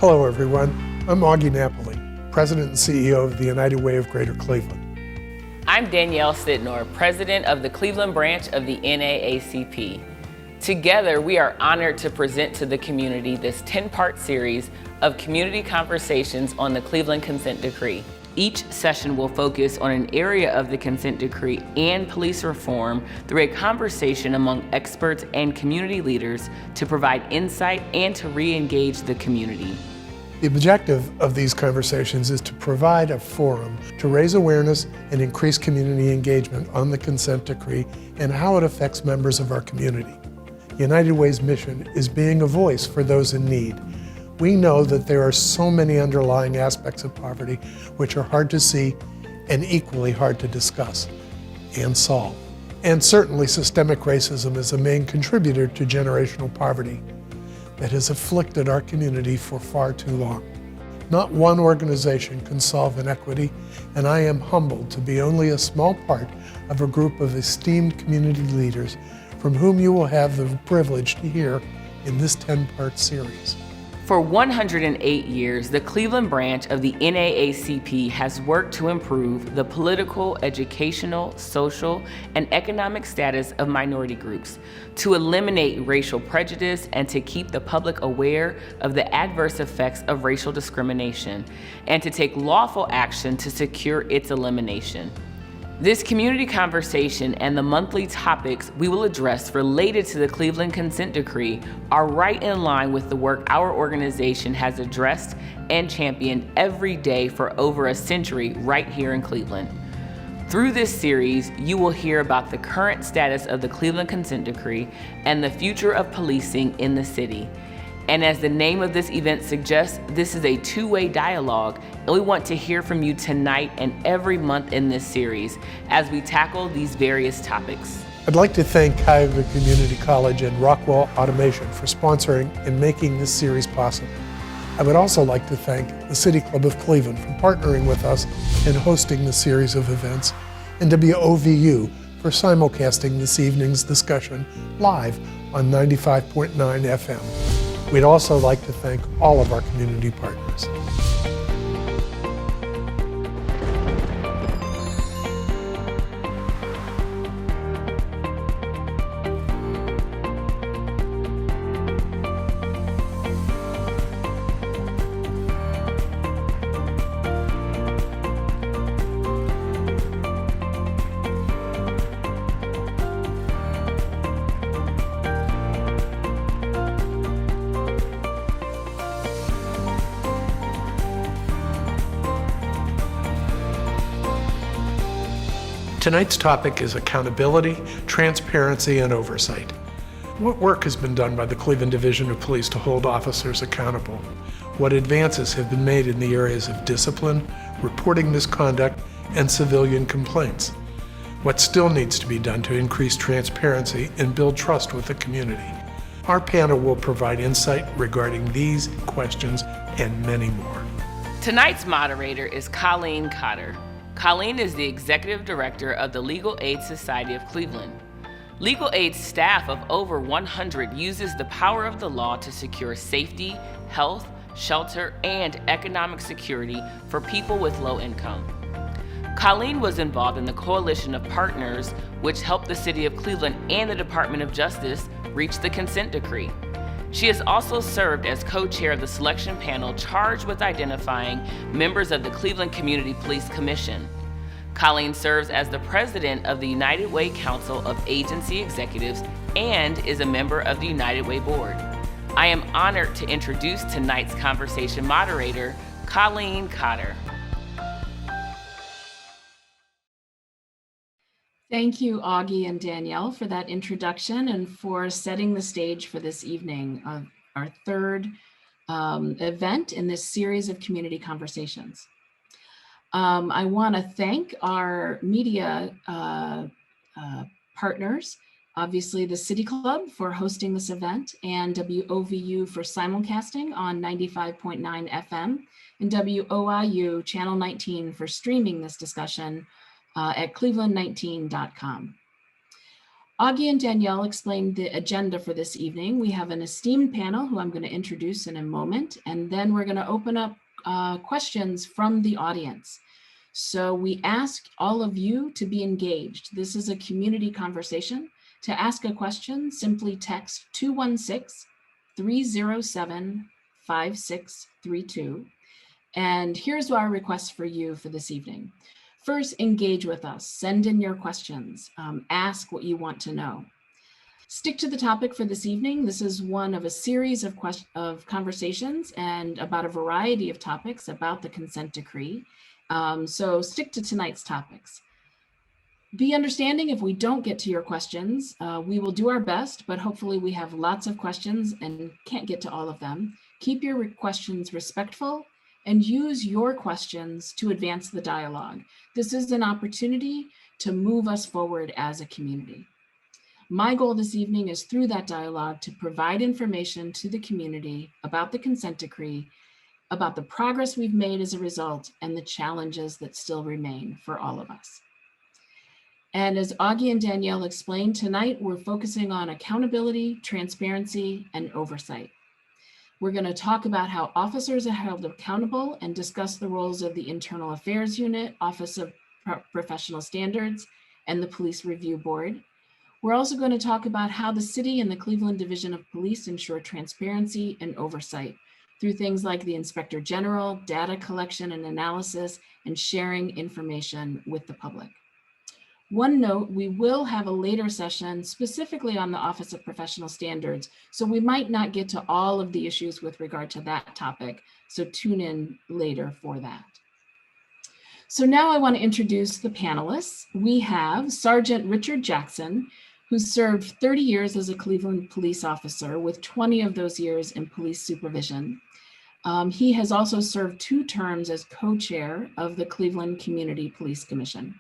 Hello everyone, I'm Augie Napoli, President and CEO of the United Way of Greater Cleveland. I'm Danielle Stitnor, President of the Cleveland branch of the NAACP. Together, we are honored to present to the community this 10-part series of community conversations on the Cleveland Consent Decree. Each session will focus on an area of the consent decree and police reform through a conversation among experts and community leaders to provide insight and to re-engage the community. The objective of these conversations is to provide a forum to raise awareness and increase community engagement on the consent decree and how it affects members of our community. United Way's mission is being a voice for those in need. We know that there are so many underlying aspects of poverty which are hard to see and equally hard to discuss and solve. And certainly systemic racism is a main contributor to generational poverty that has afflicted our community for far too long. Not one organization can solve inequity, and I am humbled to be only a small part of a group of esteemed community leaders from whom you will have the privilege to hear in this 10-part series. For 108 years, the Cleveland branch of the NAACP has worked to improve the political, educational, social, and economic status of minority groups, to eliminate racial prejudice, and to keep the public aware of the adverse effects of racial discrimination, and to take lawful action to secure its elimination. This community conversation and the monthly topics we will address related to the Cleveland Consent Decree are right in line with the work our organization has addressed and championed every day for over a century right here in Cleveland. Through this series, you will hear about the current status of the Cleveland Consent Decree and the future of policing in the city. And as the name of this event suggests, this is a two-way dialogue, and we want to hear from you tonight and every month in this series as we tackle these various topics. I'd like to thank Cuyahoga Community College and Rockwell Automation for sponsoring and making this series possible. I would also like to thank the City Club of Cleveland for partnering with us in hosting the series of events, and WOVU for simulcasting this evening's discussion live on 95.9 FM. We'd also like to thank all of our community partners. Tonight's topic is accountability, transparency, and oversight. What work has been done by the Cleveland Division of Police to hold officers accountable? What advances have been made in the areas of discipline, reporting misconduct, and civilian complaints? What still needs to be done to increase transparency and build trust with the community? Our panel will provide insight regarding these questions and many more. Tonight's moderator is Colleen Cotter. Colleen is the Executive Director of the Legal Aid Society of Cleveland. Legal Aid's staff of over 100 uses the power of the law to secure safety, health, shelter, and economic security for people with low income. Colleen was involved in the coalition of partners which helped the City of Cleveland and the Department of Justice reach the consent decree. She has also served as co-chair of the selection panel charged with identifying members of the Cleveland Community Police Commission. Colleen serves as the president of the United Way Council of Agency Executives and is a member of the United Way Board. I am honored to introduce tonight's conversation moderator, Colleen Cotter. Thank you, Augie and Danielle, for that introduction and for setting the stage for this evening, our third event in this series of community conversations. I want to thank our media partners, obviously the City Club for hosting this event, and WOVU for simulcasting on 95.9 FM, and WOIU Channel 19 for streaming this discussion at cleveland19.com. Augie and Danielle explained the agenda for this evening. We have an esteemed panel who I'm going to introduce in a moment, and then we're going to open up questions from the audience. So we ask all of you to be engaged. This is a community conversation. To ask a question, simply text 216-307-5632. And here's our request for you for this evening. First, engage with us. Send in your questions. Ask what you want to know. Stick to the topic for this evening. This is one of a series of conversations and about a variety of topics about the consent decree. So stick to tonight's topics. Be understanding if we don't get to your questions. We will do our best, but hopefully we have lots of questions and can't get to all of them. Keep your questions respectful and use your questions to advance the dialogue. This is an opportunity to move us forward as a community. My goal this evening is through that dialogue to provide information to the community about the consent decree, about the progress we've made as a result, and the challenges that still remain for all of us. And as Augie and Danielle explained, tonight we're focusing on accountability, transparency, and oversight. We're going to talk about how officers are held accountable and discuss the roles of the Internal Affairs Unit, Office of Professional Standards, and the Police Review Board. We're also going to talk about how the city and the Cleveland Division of Police ensure transparency and oversight through things like the Inspector General, data collection and analysis, and sharing information with the public. One note, we will have a later session specifically on the Office of Professional Standards, so we might not get to all of the issues with regard to that topic, so tune in later for that. So now I want to introduce the panelists. We have Sergeant Richard Jackson, who served 30 years as a Cleveland police officer, with 20 of those years in police supervision. He has also served 2 terms as co-chair of the Cleveland Community Police Commission.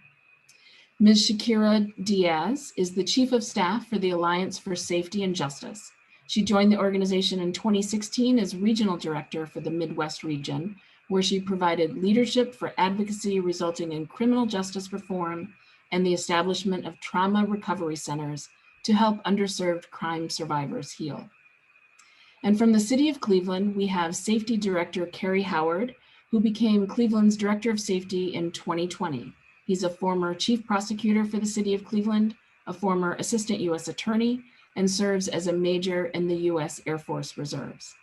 Ms. Shakira Diaz is the Chief of Staff for the Alliance for Safety and Justice. She joined the organization in 2016 as Regional Director for the Midwest region, where she provided leadership for advocacy resulting in criminal justice reform and the establishment of trauma recovery centers to help underserved crime survivors heal. And from the City of Cleveland, we have Safety Director Kerry Howard, who became Cleveland's Director of Safety in 2020. He's a former chief prosecutor for the City of Cleveland, a former assistant U.S. attorney, and serves as a major in the U.S. Air Force Reserves.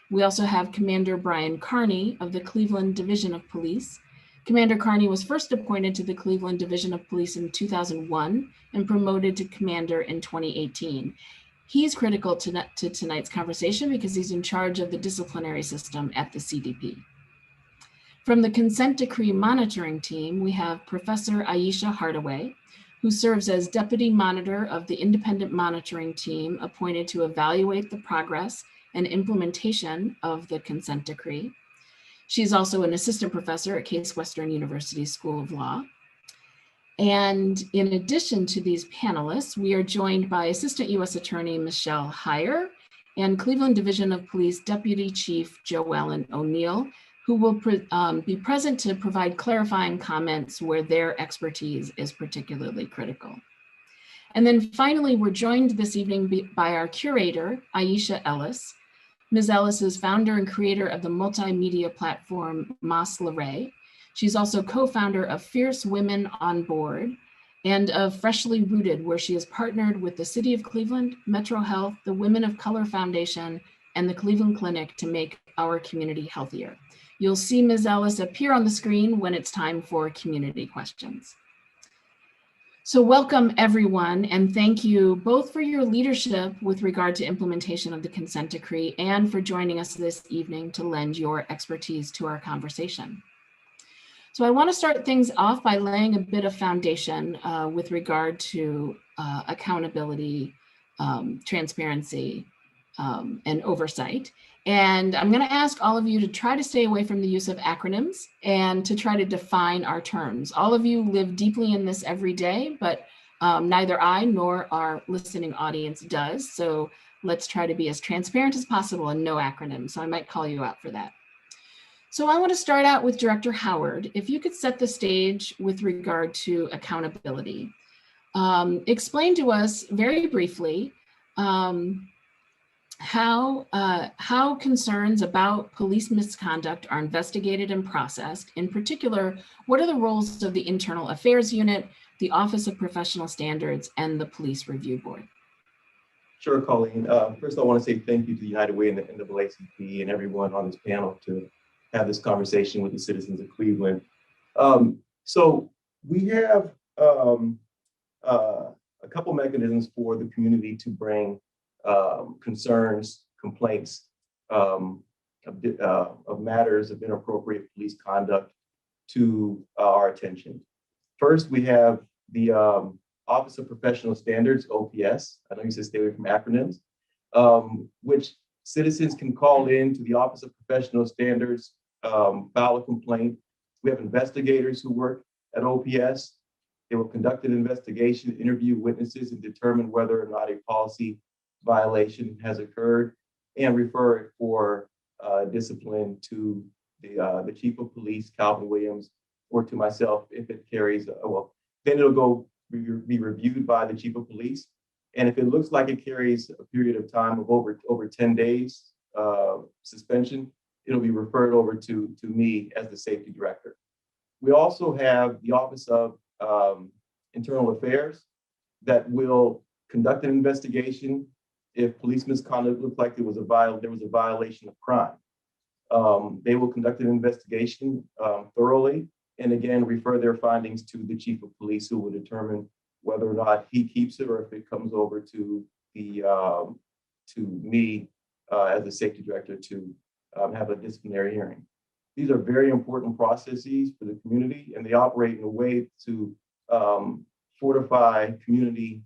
We also have Commander Brian Carney of the Cleveland Division of Police. Commander Carney was first appointed to the Cleveland Division of Police in 2001 and promoted to commander in 2018. He's critical to tonight's conversation because he's in charge of the disciplinary system at the CDP. From the consent decree monitoring team, we have Professor Aisha Hardaway, who serves as deputy monitor of the independent monitoring team appointed to evaluate the progress and implementation of the consent decree. She's also an assistant professor at Case Western University School of Law. And in addition to these panelists, we are joined by Assistant U.S. Attorney Michelle Heyer and Cleveland Division of Police Deputy Chief Joellen O'Neill, who will be present to provide clarifying comments where their expertise is particularly critical. And then finally, we're joined this evening by our curator, Aisha Ellis. Ms. Ellis is founder and creator of the multimedia platform Mas LeRae. She's also co-founder of Fierce Women on Board and of Freshly Rooted, where she has partnered with the City of Cleveland, Metro Health, the Women of Color Foundation, and the Cleveland Clinic to make our community healthier. You'll see Ms. Ellis appear on the screen when it's time for community questions. So welcome everyone, and thank you both for your leadership with regard to implementation of the consent decree and for joining us this evening to lend your expertise to our conversation. So I want to start things off by laying a bit of foundation with regard to accountability, transparency, and oversight. And I'm going to ask all of you to try to stay away from the use of acronyms and to try to define our terms. All of you live deeply in this every day, but neither I nor our listening audience does. So let's try to be as transparent as possible and no acronyms. So I might call you out for that. So I want to start out with Director Howard. If you could set the stage with regard to accountability. explain to us very briefly how concerns about police misconduct are investigated and processed. In particular, what are the roles of the Internal Affairs Unit, the Office of Professional Standards, and the Police Review Board? Sure, Colleen. First, I want to say thank you to United Way and the NAACP and everyone on this panel to have this conversation with the citizens of Cleveland. So we have a couple mechanisms for the community to bring concerns, complaints of matters of inappropriate police conduct to our attention. First, we have the Office of Professional Standards, OPS. I know you said stay away from acronyms, which citizens can call in to the Office of Professional Standards, file a complaint. We have investigators who work at OPS. They will conduct an investigation, interview witnesses, and determine whether or not a policy violation has occurred, and refer it for discipline to the Chief of Police, Calvin Williams, or to myself if it carries, then it'll go be reviewed by the Chief of Police. And if it looks like it carries a period of time of over 10 days suspension, it'll be referred over to me as the safety director. We also have the Office of Internal Affairs that will conduct an investigation if police misconduct looks like there was a violation of crime. They will conduct an investigation thoroughly, and again, refer their findings to the Chief of Police, who will determine whether or not he keeps it or if it comes over to me as the safety director to have a disciplinary hearing. These are very important processes for the community, and they operate in a way to fortify community's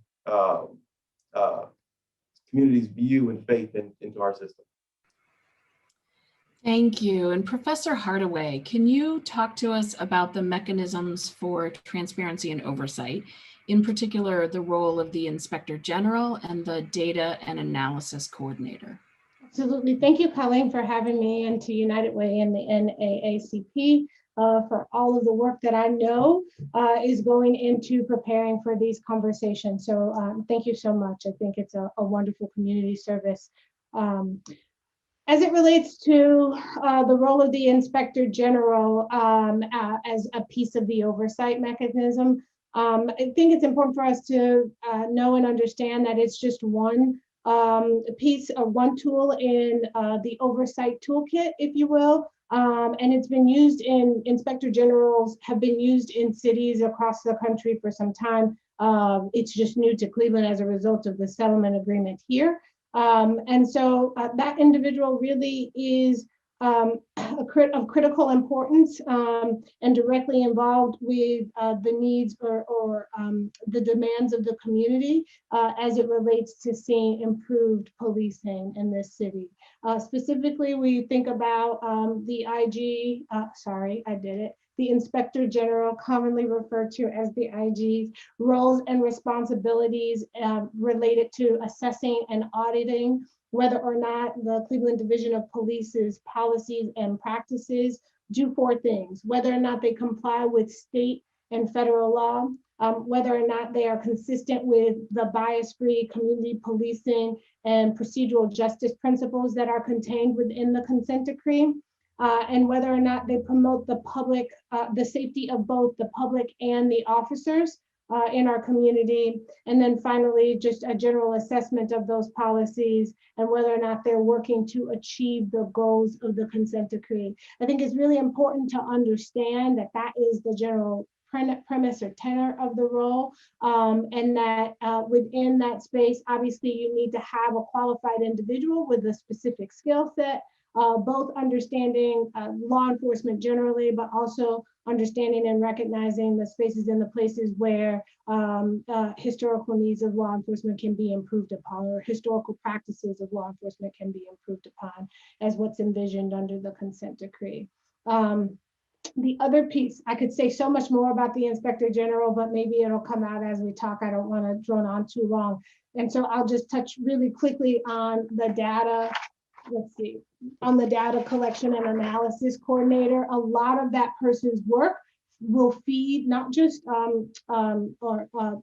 view and faith into our system. Thank you. And Professor Hardaway, can you talk to us about the mechanisms for transparency and oversight, in particular, the role of the Inspector General and the Data and Analysis Coordinator? Absolutely. Thank you, Colleen, for having me, and to United Way and the NAACP for all of the work that I know is going into preparing for these conversations. So thank you so much. I think it's a wonderful community service. As it relates to the role of the Inspector General as a piece of the oversight mechanism, I think it's important for us to know and understand that it's just one piece or one tool in the oversight toolkit, if you will. And it's been used Inspector Generals have been used in cities across the country for some time. It's just new to Cleveland as a result of the settlement agreement here. And so that individual really is of critical importance and directly involved with the needs or the demands of the community as it relates to seeing improved policing in this city. Specifically, we think about the the Inspector General, commonly referred to as the IG's roles and responsibilities related to assessing and auditing whether or not the Cleveland Division of Police's policies and practices do four things: whether or not they comply with state and federal law, whether or not they are consistent with the bias-free community policing and procedural justice principles that are contained within the consent decree, and whether or not they promote the safety of both the public and the officers in our community. And then finally, just a general assessment of those policies and whether or not they're working to achieve the goals of the consent decree. I think it's really important to understand that that is the general premise or tenor of the role, and that within that space, obviously you need to have a qualified individual with a specific skill set, both understanding law enforcement generally, but also understanding and recognizing the spaces and the places where historical needs of law enforcement can be improved upon, or historical practices of law enforcement can be improved upon, as what's envisioned under the consent decree. The other piece, I could say so much more about the Inspector General, but maybe it'll come out as we talk. I don't want to drone on too long. And so I'll just touch really quickly on the data. Let's see, on the data collection and analysis coordinator. A lot of that person's work will feed not just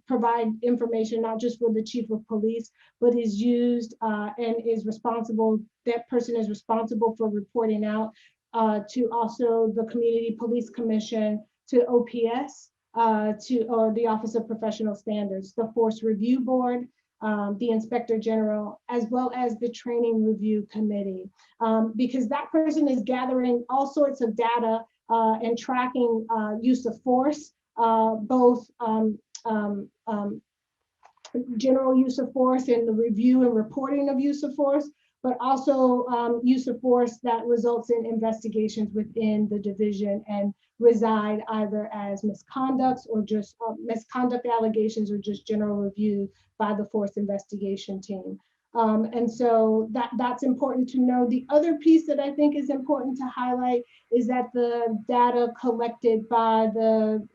provide information not just for the chief of police, but is used and is responsible. That person is responsible for reporting out to also the Community Police Commission, to OPS, or the Office of Professional Standards, the Force Review Board, the Inspector General, as well as the Training Review Committee, because that person is gathering all sorts of data and tracking use of force, both general use of force and the review and reporting of use of force, but also use of force that results in investigations within the division and reside either as misconducts or just misconduct allegations or just general review by the force investigation team. And so that's important to know. The other piece that I think is important to highlight is that the data collected by the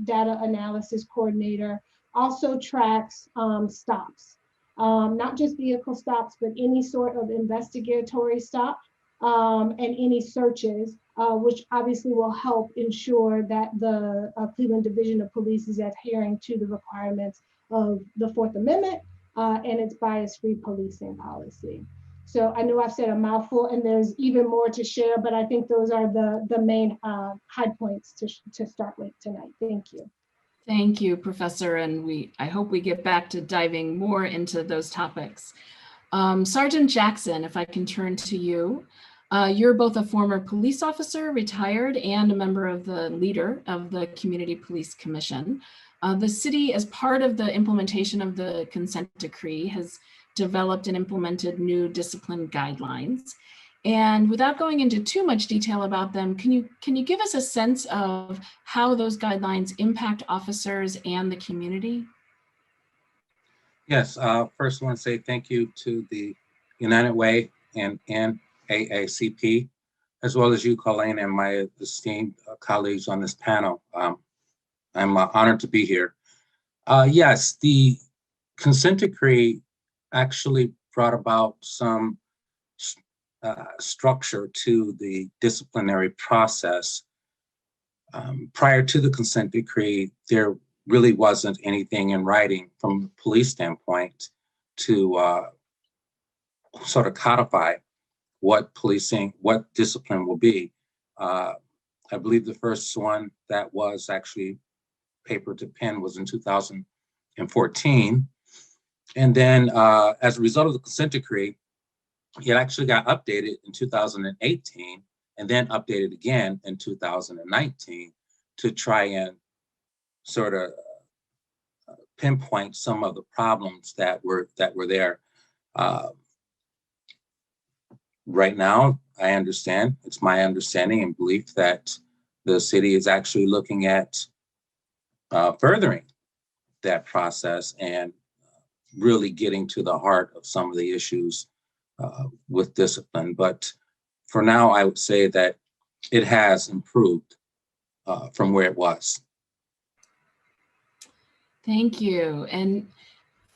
data analysis coordinator also tracks stops, not just vehicle stops, but any sort of investigatory stop and any searches, which obviously will help ensure that the Cleveland Division of Police is adhering to the requirements of the Fourth Amendment and its bias-free policing policy. So I know I've said a mouthful and there's even more to share, but I think those are the main high points to start with tonight. Thank you. Thank you, Professor, and I hope we get back to diving more into those topics. Sergeant Jackson, if I can turn to you. You're both a former police officer, retired, and a member of the leader of the Community Police Commission. The city, as part of the implementation of the consent decree, has developed and implemented new discipline guidelines. And without going into too much detail about them, can you give us a sense of how those guidelines impact officers and the community? Yes, first I want to say thank you to the United Way and NAACP, as well as you, Colleen, and my esteemed colleagues on this panel. I'm honored to be here. Yes, the consent decree actually brought about some structure to the disciplinary process. Prior to the consent decree, there really wasn't anything in writing from a police standpoint to sort of codify what discipline will be. I believe the first one that was actually paper to pen was in 2014. And then as a result of the consent decree, it actually got updated in 2018 and then updated again in 2019 to try and sort of pinpoint some of the problems that were there. Right now, I understand, it's my understanding and belief that the city is actually looking at furthering that process and really getting to the heart of some of the issues with discipline. But for now, I would say that it has improved from where it was. Thank you. And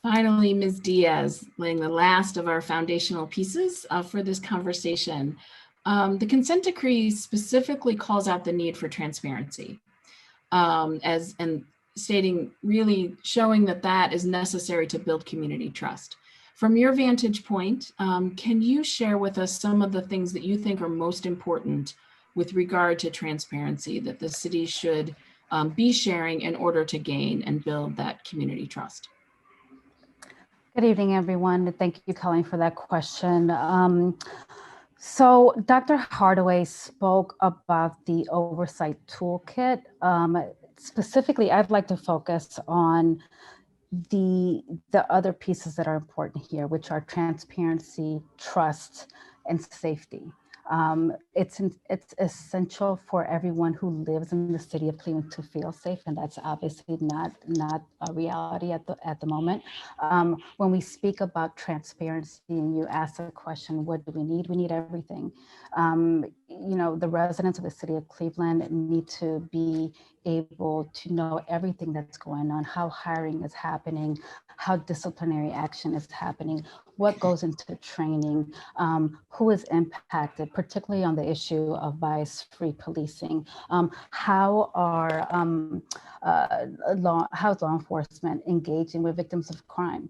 finally, Ms. Diaz, laying the last of our foundational pieces for this conversation. The consent decree specifically calls out the need for transparency and stating, really showing that is necessary to build community trust. From your vantage point, can you share with us some of the things that you think are most important with regard to transparency that the city should be sharing in order to gain and build that community trust? Good evening, everyone. Thank you, Colleen, for that question. So Dr. Hardaway spoke about the Oversight Toolkit. Specifically, I'd like to focus on the other pieces that are important here, which are transparency, trust, and safety. It's essential for everyone who lives in the city of Cleveland to feel safe, and that's obviously not a reality at the moment. When we speak about transparency, and you ask the question, what do we need? We need everything. The residents of the city of Cleveland need to be able to know everything that's going on, how hiring is happening, how disciplinary action is happening, what goes into training, who is impacted, particularly on the issue of bias-free policing, how how's law enforcement engaging with victims of crime.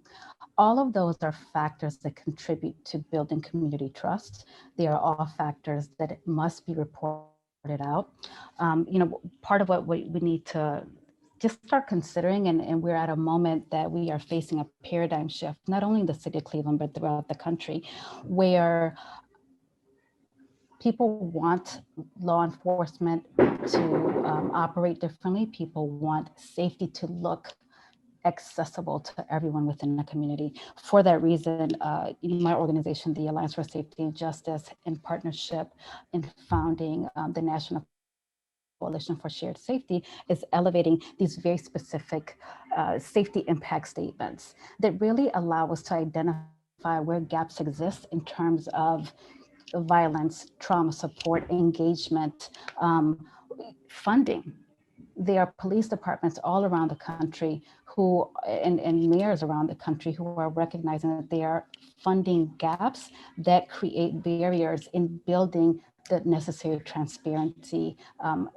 All of those are factors that contribute to building community trust. They are all factors that must be reported out. Part of what we need to just start considering, and we're at a moment that we are facing a paradigm shift, not only in the city of Cleveland, but throughout the country, where people want law enforcement to operate differently. People want safety to look accessible to everyone within the community. For that reason, my organization, the Alliance for Safety and Justice, in partnership in founding the National Coalition for Shared Safety, is elevating these very specific safety impact statements that really allow us to identify where gaps exist in terms of violence, trauma support, engagement, funding. There are police departments all around the country who, and mayors around the country who are recognizing that there are funding gaps that create barriers in building the necessary transparency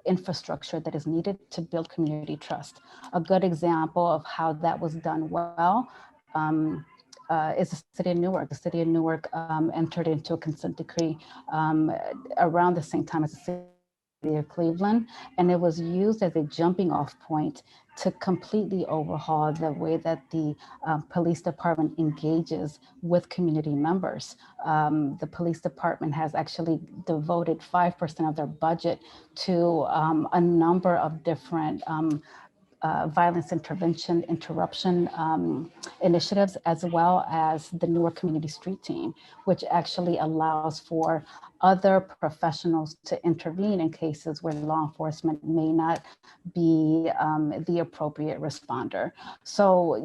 infrastructure that is needed to build community trust. A good example of how that was done well is the city of Newark. The city of Newark entered into a consent decree around the same time as the city of Cleveland, and it was used as a jumping off point to completely overhaul the way that the police department engages with community members. The police department has actually devoted 5% of their budget to a number of different violence interruption initiatives, as well as the Newark Community Street Team, which actually allows for other professionals to intervene in cases where law enforcement may not be the appropriate responder. So,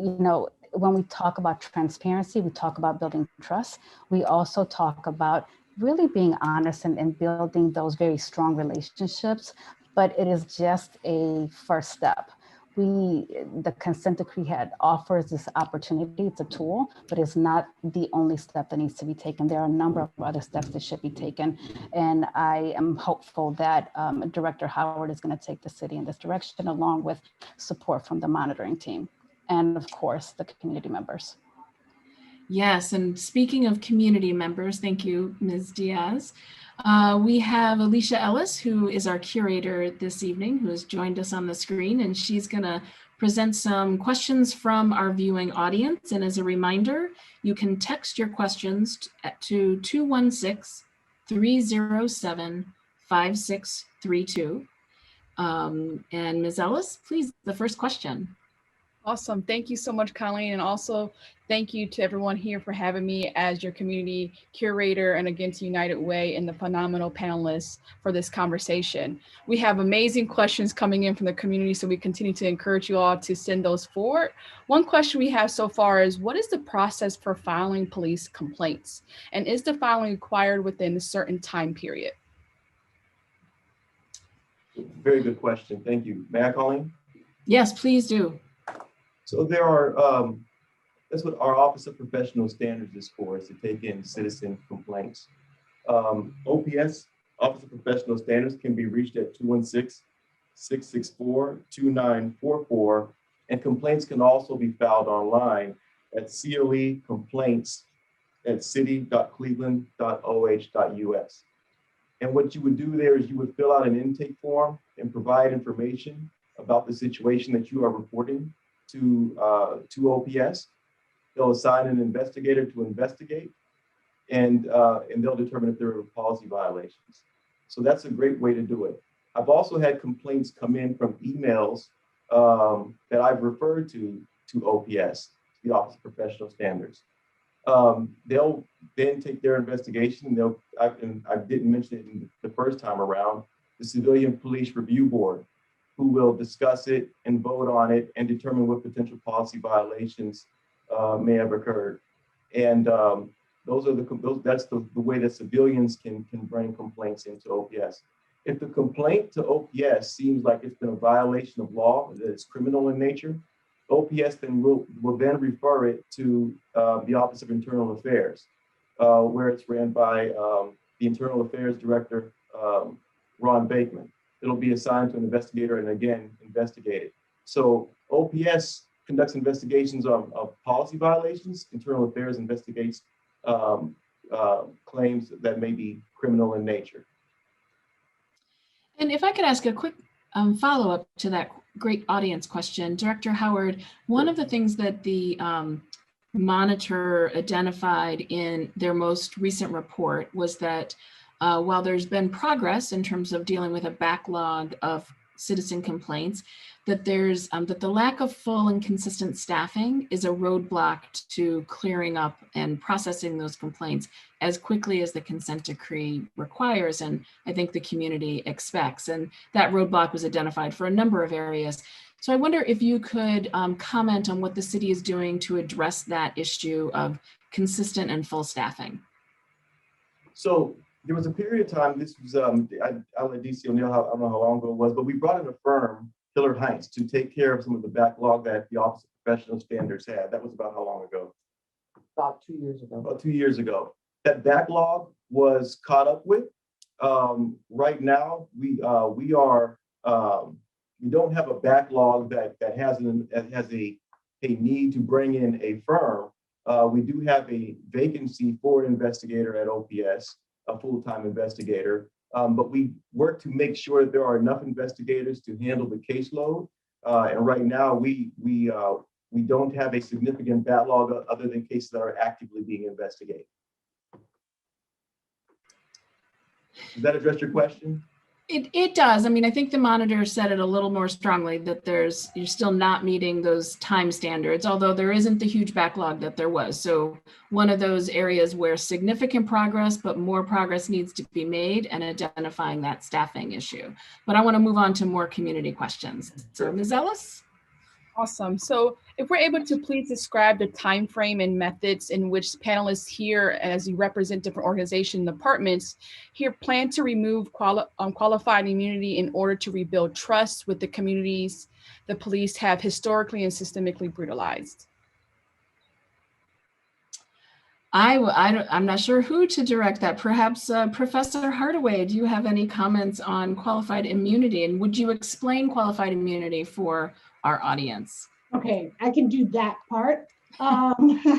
when we talk about transparency, we talk about building trust. We also talk about really being honest and building those very strong relationships, but it is just a first step. The consent decree offers this opportunity. It's a tool, but it's not the only step that needs to be taken. There are a number of other steps that should be taken. And I am hopeful that Director Howard is going to take the city in this direction, along with support from the monitoring team and, of course, the community members. Yes, and speaking of community members, thank you, Ms. Diaz. We have Alicia Ellis, who is our curator this evening, who has joined us on the screen, and she's going to present some questions from our viewing audience. And as a reminder, you can text your questions to 216-307-5632. And Ms. Ellis, please, the first question. Awesome. Thank you so much, Colleen. And also thank you to everyone here for having me as your community curator and Against United Way and the phenomenal panelists for this conversation. We have amazing questions coming in from the community, so we continue to encourage you all to send those forward. One question we have so far is, what is the process for filing police complaints? And is the filing required within a certain time period? Very good question. Thank you. May I, Colleen? Yes, please do. So there are, that's what our Office of Professional Standards is for, is to take in citizen complaints. OPS, Office of Professional Standards, can be reached at 216-664-2944, and complaints can also be filed online at coe.complaints@city.cleveland.oh.us. And what you would do there is you would fill out an intake form and provide information about the situation that you are reporting to OPS. They'll assign an investigator to investigate, and they'll determine if there are policy violations. So that's a great way to do it. I've also had complaints come in from emails that I've referred to OPS, the Office of Professional Standards. They'll then take their investigation, and I didn't mention it in the first time around, the Civilian Police Review Board, who will discuss it and vote on it and determine what potential policy violations may have occurred. And that's the way that civilians can bring complaints into OPS. If the complaint to OPS seems like it's been a violation of law, that it's criminal in nature, OPS then will then refer it to the Office of Internal Affairs, where it's ran by the Internal Affairs Director, Ron Bakeman. It'll be assigned to an investigator and again, investigated. So OPS conducts investigations of policy violations. Internal Affairs investigates claims that may be criminal in nature. And if I could ask a quick follow-up to that great audience question, Director Howard, one of the things that the Monitor identified in their most recent report was that while there's been progress in terms of dealing with a backlog of citizen complaints, that there's that the lack of full and consistent staffing is a roadblock to clearing up and processing those complaints as quickly as the consent decree requires, and I think the community expects. And that roadblock was identified for a number of areas. So I wonder if you could comment on what the city is doing to address that issue of consistent and full staffing. So there was a period of time, this was, I'll let DC O'Neill, I don't know how long ago it was, but we brought in a firm, Hillard Heinz, to take care of some of the backlog that the Office of Professional Standards had. That was about how long ago? About 2 years ago. About 2 years ago. That backlog was caught up with. Right now, we don't have a backlog that has a need to bring in a firm. We do have a vacancy for an investigator at OPS, a full-time investigator, but we work to make sure that there are enough investigators to handle the caseload. And right now, we don't have a significant backlog other than cases that are actively being investigated. Does that address your question? It does. I mean, I think the Monitor said it a little more strongly that you're still not meeting those time standards, although there isn't the huge backlog that there was. So one of those areas where significant progress, but more progress needs to be made, and identifying that staffing issue. But I want to move on to more community questions. So Ms. Ellis? Awesome. So if we're able to please describe the time frame and methods in which panelists here, as you represent different organization departments, here plan to remove qualified immunity in order to rebuild trust with the communities the police have historically and systemically brutalized. I'm not sure who to direct that. Perhaps Professor Hardaway, do you have any comments on qualified immunity? And would you explain qualified immunity for our audience? Okay, I can do that part. I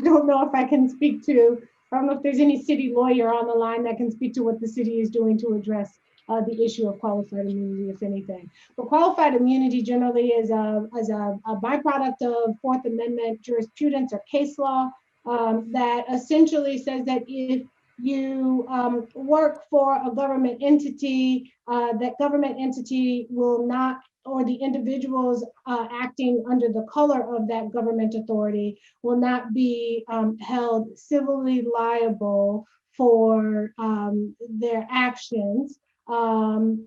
don't know if I can speak to, I don't know if there's any city lawyer on the line that can speak to what the city is doing to address the issue of qualified immunity, if anything. But qualified immunity generally is a byproduct of Fourth Amendment jurisprudence or case law that essentially says that if you work for a government entity, that government entity will not, or the individuals acting under the color of that government authority will not be held civilly liable for their actions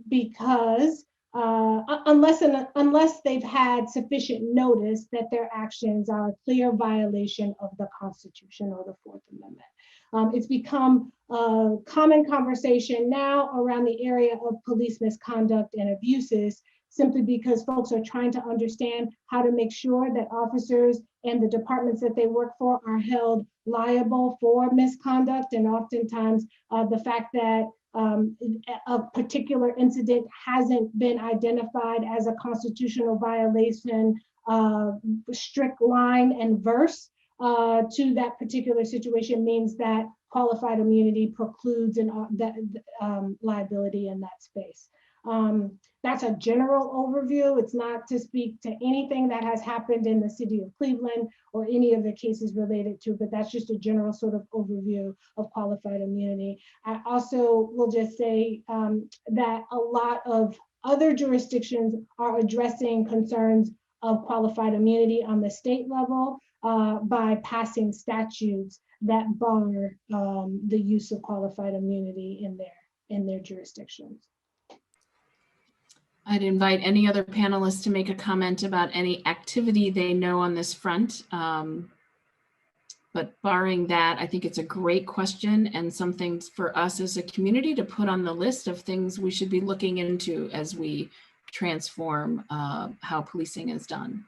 because unless they've had sufficient notice that their actions are a clear violation of the Constitution or the Fourth Amendment. It's become a common conversation now around the area of police misconduct and abuses, simply because folks are trying to understand how to make sure that officers and the departments that they work for are held liable for misconduct. And oftentimes the fact that a particular incident hasn't been identified as a constitutional violation, strict line and verse to that particular situation means that qualified immunity precludes liability in that space. That's a general overview. It's not to speak to anything that has happened in the city of Cleveland or any of the cases related to, but that's just a general sort of overview of qualified immunity. I also will just say that a lot of other jurisdictions are addressing concerns of qualified immunity on the state level by passing statutes that bar the use of qualified immunity in their jurisdictions. I'd invite any other panelists to make a comment about any activity they know on this front. But barring that, I think it's a great question and something for us as a community to put on the list of things we should be looking into as we transform how policing is done.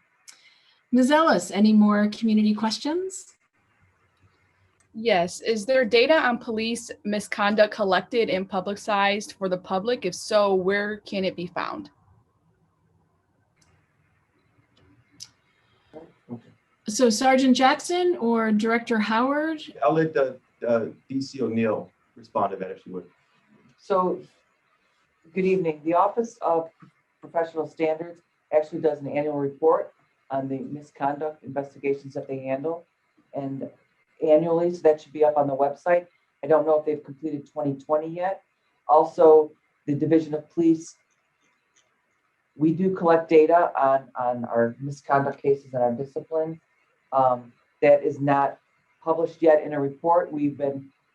Ms. Ellis, any more community questions? Yes. Is there data on police misconduct collected and publicized for the public? If so, where can it be found? So Sergeant Jackson or Director Howard? I'll let DC O'Neill respond to that if she would. So, good evening. The Office of Professional Standards actually does an annual report on the misconduct investigations that they handle, and annually, so that should be up on the website. I don't know if they've completed 2020 yet. Also, the Division of Police, we do collect data on our misconduct cases and our discipline. That is not published yet in a report. We've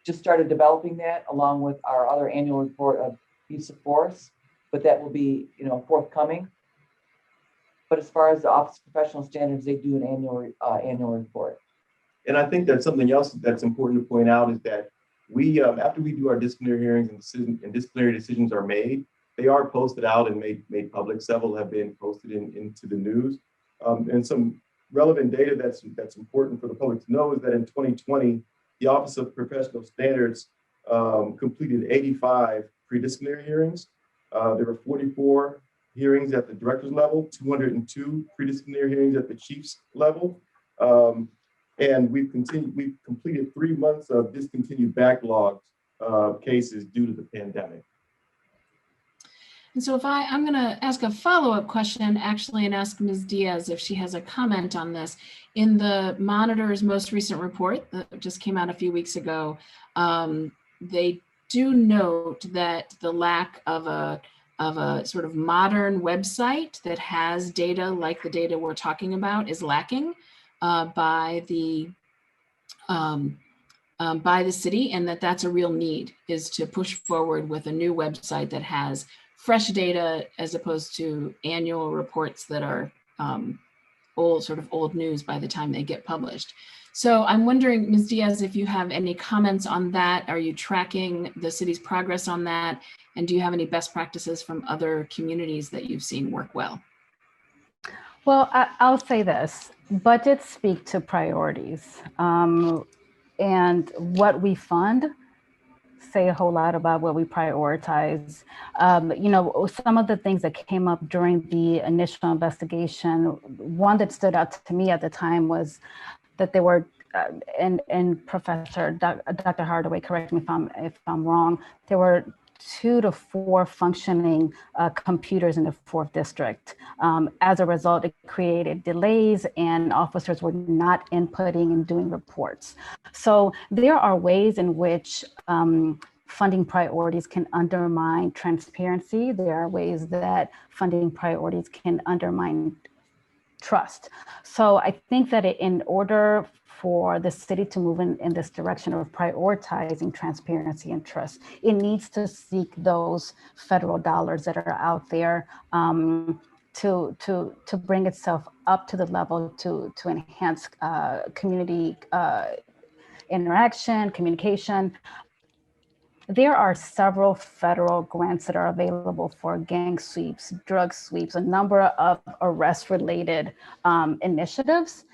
just started developing that along with our other annual report of use of force, but that will be, forthcoming. But as far as the Office of Professional Standards, they do an annual report. And I think that something else that's important to point out is that we, after we do our disciplinary hearings and disciplinary decisions are made, they are posted out and made public. Several have been posted into the news. And some relevant data that's important for the public to know is that in 2020, the Office of Professional Standards completed 85 pre-disciplinary hearings. There were 44 hearings at the director's level, 202 pre-disciplinary hearings at the chief's level. And we've completed 3 months of discontinued backlogs cases due to the pandemic. And so I'm going to ask a follow-up question actually and ask Ms. Diaz if she has a comment on this. In the Monitor's most recent report that just came out a few weeks ago, they do note that the lack of a sort of modern website that has data like the data we're talking about is lacking by the city, and that's a real need, is to push forward with a new website that has fresh data as opposed to annual reports that are old news by the time they get published. So I'm wondering, Ms. Diaz, if you have any comments on that. Are you tracking the city's progress on that? And do you have any best practices from other communities that you've seen work well? Well, I'll say this: budgets speak to priorities, and what we fund say a whole lot about what we prioritize. Some of the things that came up during the initial investigation, one that stood out to me at the time was that there were, and Professor Dr. Hardaway, correct me if I'm wrong, there were 2 to 4 functioning computers in the 4th district. As a result, it created delays and officers were not inputting and doing reports. So there are ways in which funding priorities can undermine transparency. There are ways that funding priorities can undermine trust. So I think that in order for the city to move in this direction of prioritizing transparency and trust, it needs to seek those federal dollars that are out there to bring itself up to the level to enhance community interaction, communication. There are several federal grants that are available for gang sweeps, drug sweeps, a number of arrest-related initiatives.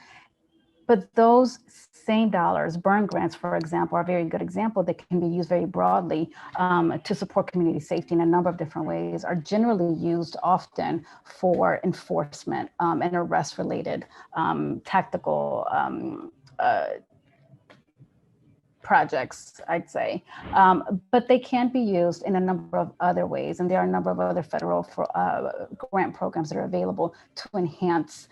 But those same dollars, burn grants, for example, are a very good example that can be used very broadly to support community safety in a number of different ways, are generally used often for enforcement and arrest-related tactical projects, I'd say, but they can be used in a number of other ways. And there are a number of other federal grant programs that are available to enhance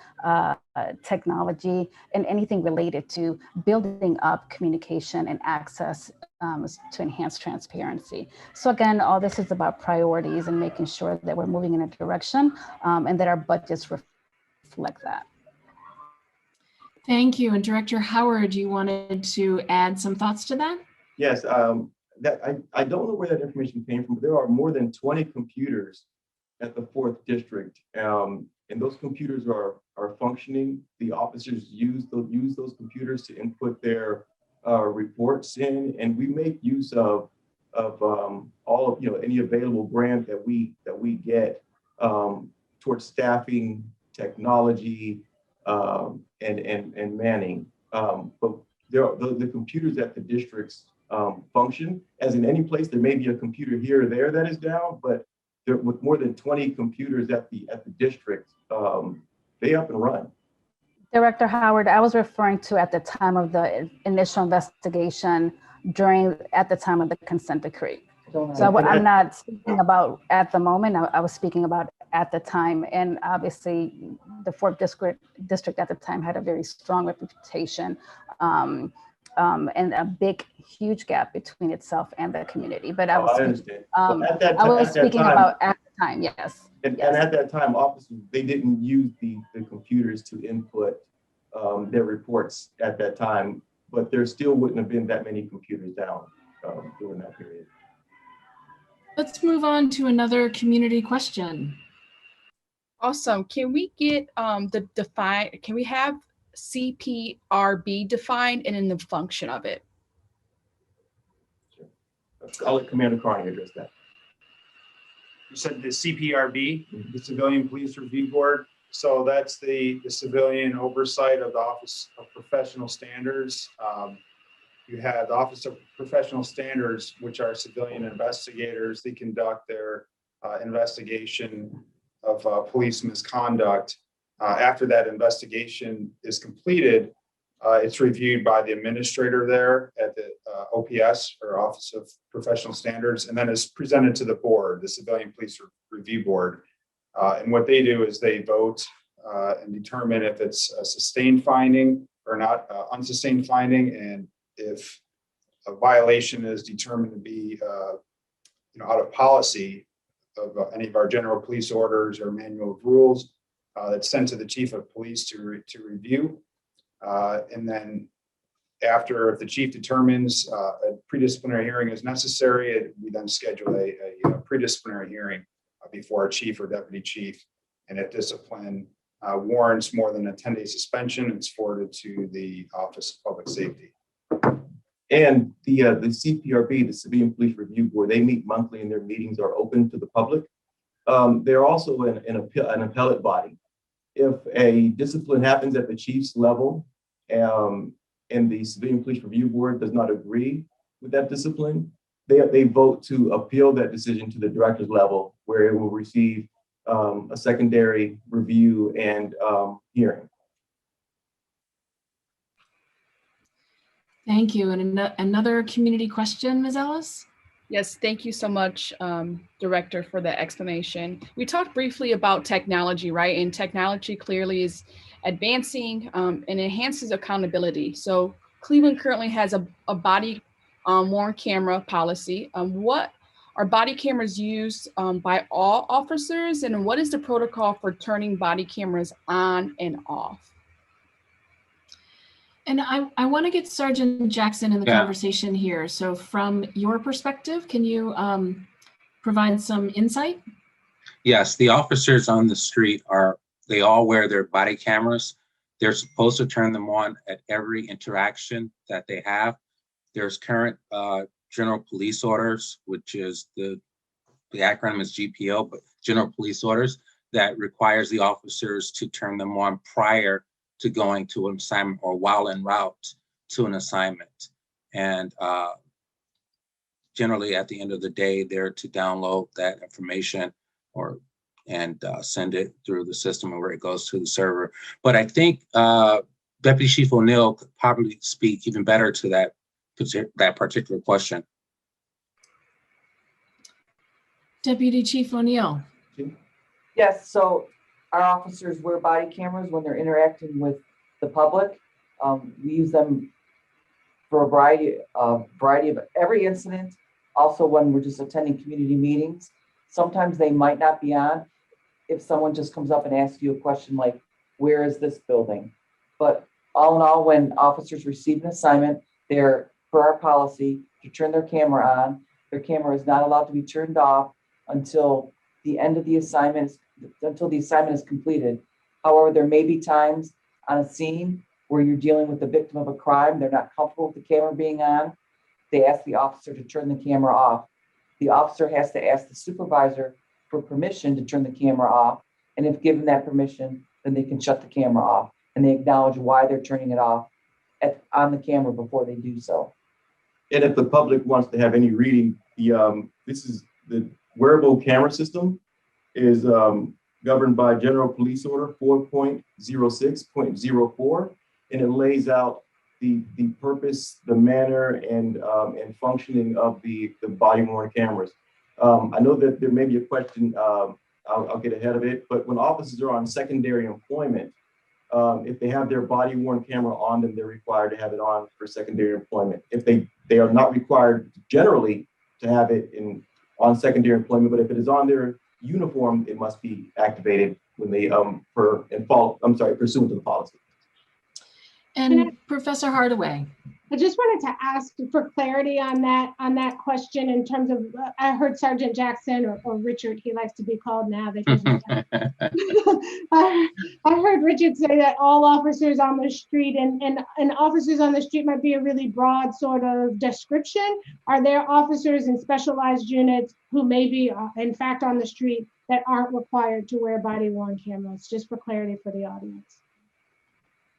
technology and anything related to building up communication and access to enhance transparency. So again, all this is about priorities and making sure that we're moving in a direction and that our budgets reflect that. Thank you. And Director Howard, you wanted to add some thoughts to that? Yes, I don't know where that information came from, but there are more than 20 computers at the 4th district, and those computers are functioning. The officers use those computers to input their reports in, and we make use of all of any available grant that we get towards staffing, technology, and manning. But the computers at the districts function, as in any place. There may be a computer here or there that is down, but with more than 20 computers at the district, they up and run. Director Howard, I was referring to at the time of the initial investigation at the time of the consent decree. So I'm not speaking about at the moment. I was speaking about at the time, and obviously the 4th district at the time had a very strong reputation and a huge gap between itself and the community. But I was speaking about at the time, yes. And at that time, officers, they didn't use the computers to input their reports at that time, but there still wouldn't have been that many computers down during that period. Let's move on to another community question. Awesome. Can we get can we have CPRB defined and in the function of it? Sure. I'll let Commander Carney address that. You said the CPRB, the Civilian Police Review Board. So that's the civilian oversight of the Office of Professional Standards. You have the Office of Professional Standards, which are civilian investigators. They conduct their investigation of police misconduct. After that investigation is completed, it's reviewed by the administrator there at the OPS, or Office of Professional Standards, and then is presented to the board, the Civilian Police Review Board. And what they do is they vote and determine if it's a sustained finding or not, unsustained finding, and if a violation is determined to be out of policy of any of our general police orders or manual of rules, that's sent to the chief of police to review. And then after, if the chief determines a predisciplinary hearing is necessary, we then schedule a predisciplinary hearing before a chief or deputy chief. And if discipline warrants more than a 10-day suspension, it's forwarded to the Office of Public Safety. And the CPRB, the Civilian Police Review Board, they meet monthly and their meetings are open to the public. They're also an appellate body. If a discipline happens at the chief's level and the Civilian Police Review Board does not agree with that discipline, they vote to appeal that decision to the director's level, where it will receive a secondary review and hearing. Thank you. And another community question, Ms. Ellis? Yes, thank you so much, Director, for the explanation. We talked briefly about technology, right? And technology clearly is advancing and enhances accountability. So Cleveland currently has a body worn camera policy. What are body cameras used by all officers, and what is the protocol for turning body cameras on and off? And I want to get Sergeant Jackson in the conversation here. So from your perspective, can you provide some insight? Yes, the officers on the street they all wear their body cameras. They're supposed to turn them on at every interaction that they have. There's current general police orders, which is the acronym is GPO, but general police orders, that requires the officers to turn them on prior to going to an assignment or while en route to an assignment. And generally at the end of the day, they're to download that information and send it through the system where it goes to the server. But I think Deputy Chief O'Neill could probably speak even better to that particular question. Deputy Chief O'Neill. Yes, so our officers wear body cameras when they're interacting with the public. We use them for a variety of every incident. Also, when we're just attending community meetings, sometimes they might not be on. If someone just comes up and asks you a question like, where is this building? But all in all, when officers receive an assignment, they're, per our policy, to turn their camera on. Their camera is not allowed to be turned off until the end of the assignment, until the assignment is completed. However, there may be times on a scene where you're dealing with the victim of a crime, they're not comfortable with the camera being on. They ask the officer to turn the camera off. The officer has to ask the supervisor for permission to turn the camera off. And if given that permission, then they can shut the camera off. and they acknowledge why they're turning it off on the camera before they do so. And if the public wants to have any reading, this is the wearable camera system is governed by General Police Order 4.06.04, and it lays out the purpose, the manner, and functioning of the body-worn cameras. I know that there may be a question, I'll get ahead of it, but when officers are on secondary employment, if they have their body-worn camera on them, they're required to have it on for secondary employment. If they are not required generally to have it on secondary employment, but if it is on their uniform, it must be activated when they pursuant to the policy. And Professor Hardaway. I just wanted to ask for clarity on that question in terms of, I heard Sergeant Jackson or Richard, he likes to be called now. I heard Richard say that all officers on the street and officers on the street might be a really broad sort of description. Are there officers in specialized units who may be in fact on the street that aren't required to wear body-worn cameras? Just for clarity for the audience.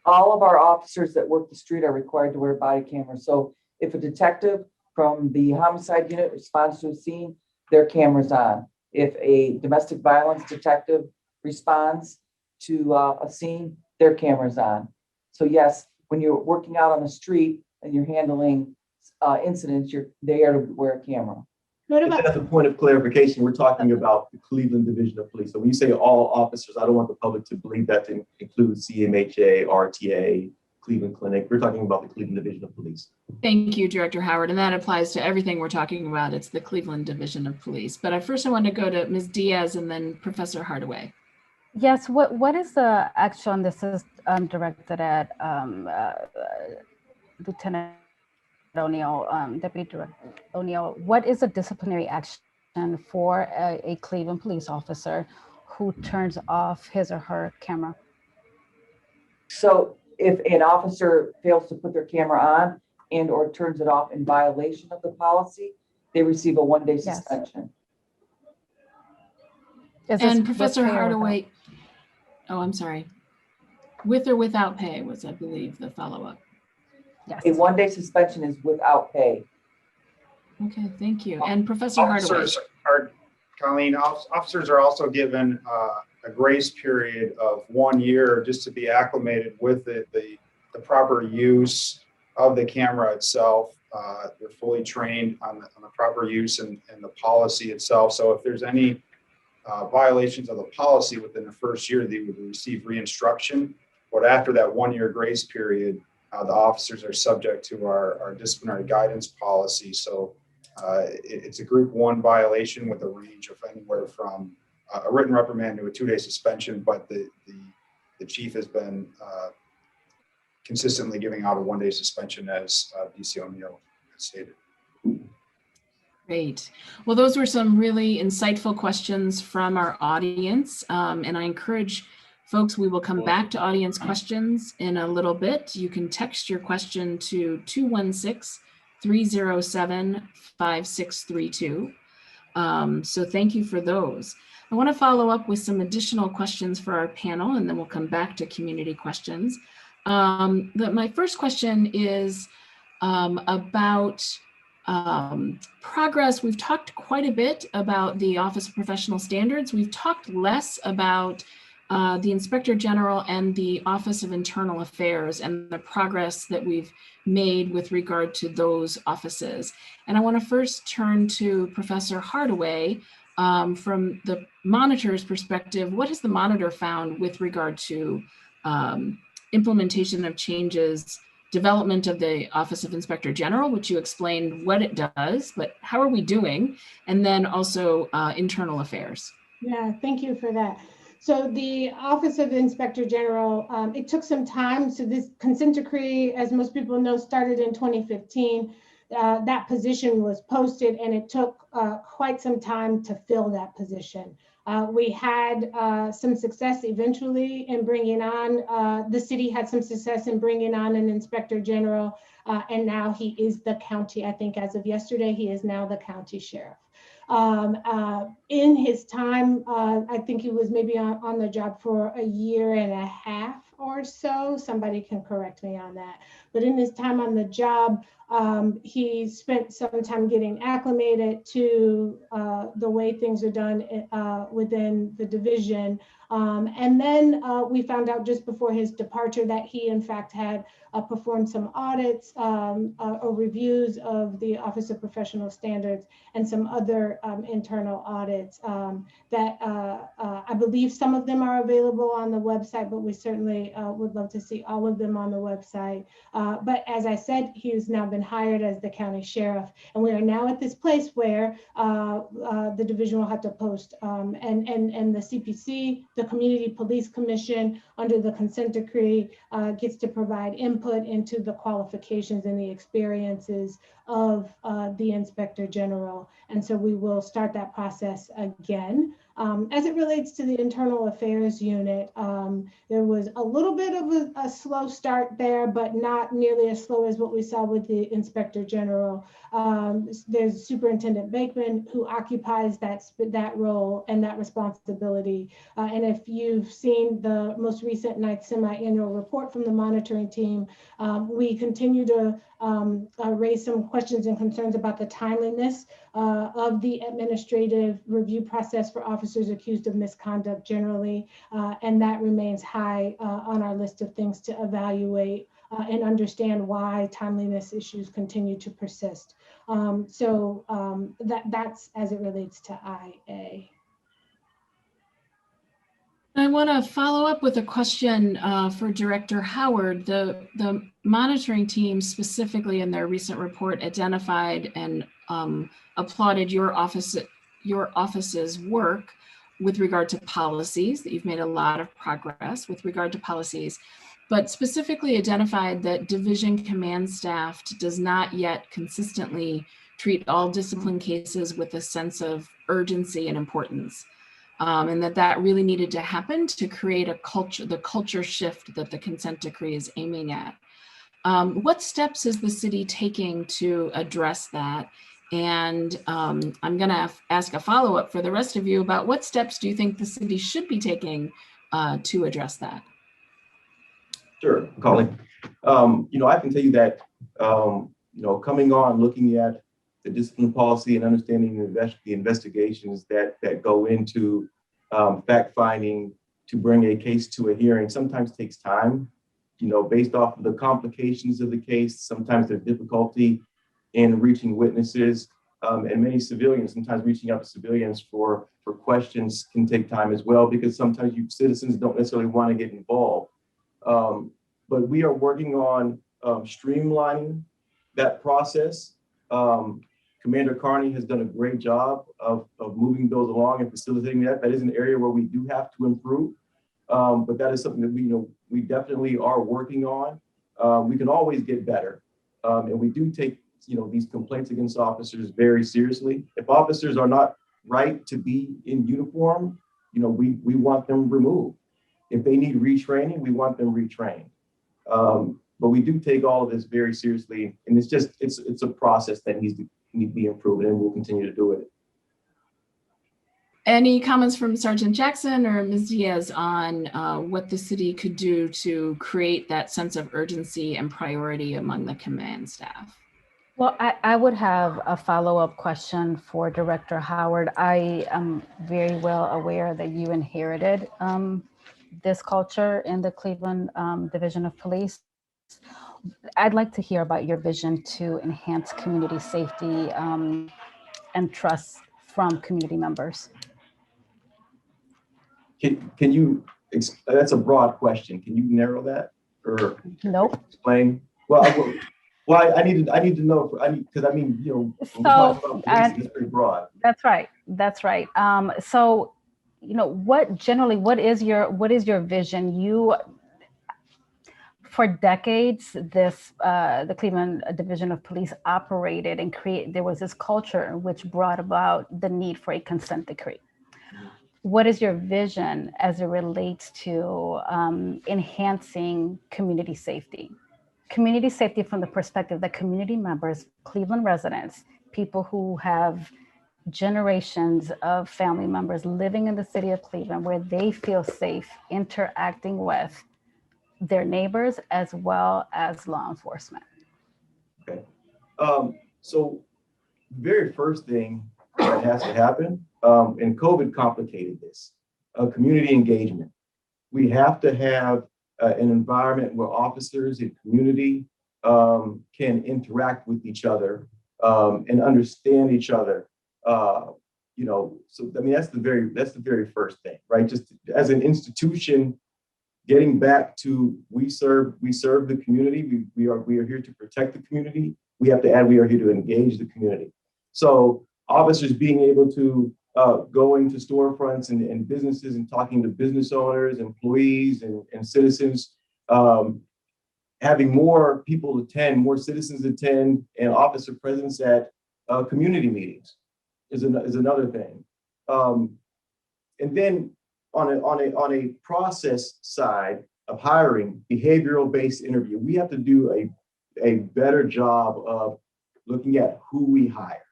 All of our officers that work the street are required to wear body cameras. So if a detective from the homicide unit responds to a scene, their camera's on. If a domestic violence detective responds to a scene, their camera's on. So yes, when you're working out on the street and you're handling incidents, they are to wear a camera. As a point of clarification, we're talking about the Cleveland Division of Police. So when you say all officers, I don't want the public to believe that to include CMHA, RTA, Cleveland Clinic. We're talking about the Cleveland Division of Police. Thank you, Director Howard. And that applies to everything we're talking about. It's the Cleveland Division of Police. But I want to go to Ms. Diaz and then Professor Hardaway. Yes, what is the action? This is directed at Lieutenant O'Neill, Deputy Director O'Neill. What is a disciplinary action for a Cleveland police officer who turns off his or her camera? So if an officer fails to put their camera on and or turns it off in violation of the policy, they receive a 1-day suspension. And Professor Hardaway, oh, I'm sorry. With or without pay was, I believe, the follow-up. Yes. A 1-day suspension is without pay. Okay, thank you. And Professor Hardaway. Colleen, officers are also given a grace period of 1 year just to be acclimated with the proper use of the camera itself. They're fully trained on the proper use and the policy itself. So if there's any violations of the policy within the first year, they would receive re-instruction. But after that 1 year grace period, the officers are subject to our disciplinary guidance policy. So it's a group 1 violation with a range of anywhere from a written reprimand to a 2-day suspension, but the chief has been consistently giving out a 1-day suspension, as DC O'Neill stated. Great. Well, those were some really insightful questions from our audience, and I encourage folks, we will come back to audience questions in a little bit. You can text your question to 216-307-5632. So thank you for those. I want to follow up with some additional questions for our panel, and then we'll come back to community questions. My first question is about progress. We've talked quite a bit about the Office of Professional Standards. We've talked less about the Inspector General and the Office of Internal Affairs and the progress that we've made with regard to those offices. And I want to first turn to Professor Hardaway from the monitor's perspective. What has the monitor found with regard to implementation of changes, development of the Office of Inspector General, which you explained what it does, but how are we doing? And then also internal affairs. Yeah, thank you for that. So the Office of Inspector General, it took some time. So this consent decree, as most people know, started in 2015. That position was posted and it took quite some time to fill that position. We had some success eventually in bringing on, the city had some success in bringing on an Inspector General, and now he is the county, I think as of yesterday, he is now the county sheriff. In his time, I think he was maybe on the job for a year and a half. or so. Somebody can correct me on that. But in his time on the job, he spent some time getting acclimated to the way things are done within the division. And then we found out just before his departure that he in fact had performed some audits or reviews of the Office of Professional Standards and some other internal audits that I believe some of them are available on the website, but we certainly would love to see all of them on the website. But as I said, he's now been hired as the county sheriff, and we are now at this place where the division will have to post and the CPC, the Community Police Commission, under the consent decree, gets to provide input into the qualifications and the experiences of the Inspector General. And so we will start that process again. As it relates to the Internal Affairs Unit, there was a little bit of a slow start there, but not nearly as slow as what we saw with the Inspector General. There's Superintendent Bakeman, who occupies that role and that responsibility. And if you've seen the most recent 9th semi-annual report from the monitoring team, we continue to raise some questions and concerns about the timeliness of the administrative review process for officers accused of misconduct generally, and that remains high on our list of things to evaluate and understand why timeliness issues continue to persist. That's as it relates to IA. I want to follow up with a question for Director Howard. The monitoring team specifically in their recent report identified and applauded your office's work with regard to policies, that you've made a lot of progress with regard to policies, but specifically identified that division command staff does not yet consistently treat all discipline cases with a sense of urgency and importance. And that really needed to happen to create the culture shift that the consent decree is aiming at. What steps is the city taking to address that? And I'm going to ask a follow-up for the rest of you about what steps do you think the city should be taking to address that? Sure, Colleen. I can tell you that, coming on, looking at the discipline policy and understanding the investigations that go into fact-finding to bring a case to a hearing sometimes takes time, based off of the complications of the case. Sometimes there's difficulty in reaching witnesses, and many civilians, sometimes reaching out to civilians for questions can take time as well, because sometimes citizens don't necessarily want to get involved. But we are working on streamlining that process. Commander Carney has done a great job of moving those along and facilitating that. That is an area where we do have to improve, but that is something that we definitely are working on. We can always get better, and we do take these complaints against officers very seriously. If officers are not right to be in uniform, we want them removed. If they need retraining, we want them retrained. But we do take all of this very seriously, and it's a process that needs to be improved, and we'll continue to do it. Any comments from Sergeant Jackson or Ms. Diaz on what the city could do to create that sense of urgency and priority among the command staff? Well, I would have a follow-up question for Director Howard. I am very well aware that you inherited this culture in the Cleveland Division of Police. I'd like to hear about your vision to enhance community safety and trust from community members. Can you, that's a broad question. Can you narrow that or Nope. Explain? Well, I need to know, because when we talk about police, it's pretty broad. That's right. So, what is your vision? For decades, the Cleveland Division of Police operated and there was this culture which brought about the need for a consent decree. What is your vision as it relates to enhancing community safety? Community safety from the perspective that community members, Cleveland residents, people who have generations of family members living in the city of Cleveland where they feel safe interacting with their neighbors as well as law enforcement. Okay. So the very first thing that has to happen, and COVID complicated this, community engagement. We have to have an environment where officers and community can interact with each other and understand each other. You know, so I mean that's the very first thing, right? Just as an institution, getting back to we serve the community. We are here to protect the community. We have to add we are here to engage the community. So officers being able to go into storefronts and businesses and talking to business owners, employees, and citizens, having more people attend, more citizens attend, and officer presence at community meetings is another thing. And then on a process side of hiring, behavioral-based interview, we have to do a better job of looking at who we hire.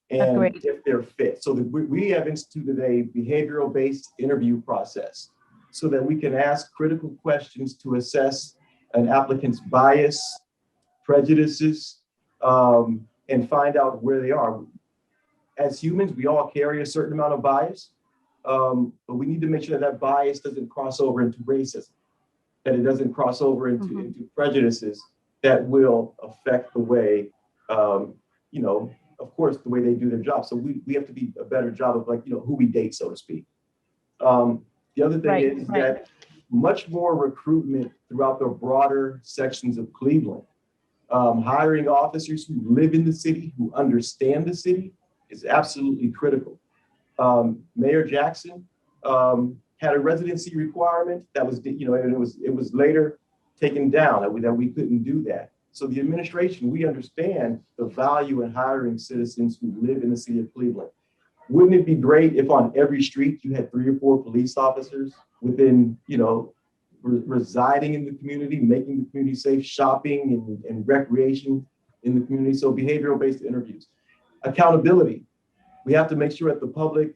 And Agreed. if they're fit. So we have instituted a behavioral-based interview process so that we can ask critical questions to assess an applicant's bias, prejudices, and find out where they are. As humans, we all carry a certain amount of bias, but we need to make sure that bias doesn't cross over into racism, that it doesn't cross over into prejudices that will affect the way, you know, of course, the way they do their job. So we have to be a better job of, like, you know, who we date, so to speak. The other thing is that much more recruitment throughout the broader sections of Cleveland. Hiring officers who live in the city, who understand the city, is absolutely critical. Mayor Jackson had a residency requirement that was, you know, and it was later taken down that we couldn't do that. So the administration, we understand the value in hiring citizens who live in the city of Cleveland. Wouldn't it be great if on every street you had 3 or 4 police officers within, you know, residing in the community, making the community safe, shopping and recreation in the community? So behavioral-based interviews. Accountability. We have to make sure that the public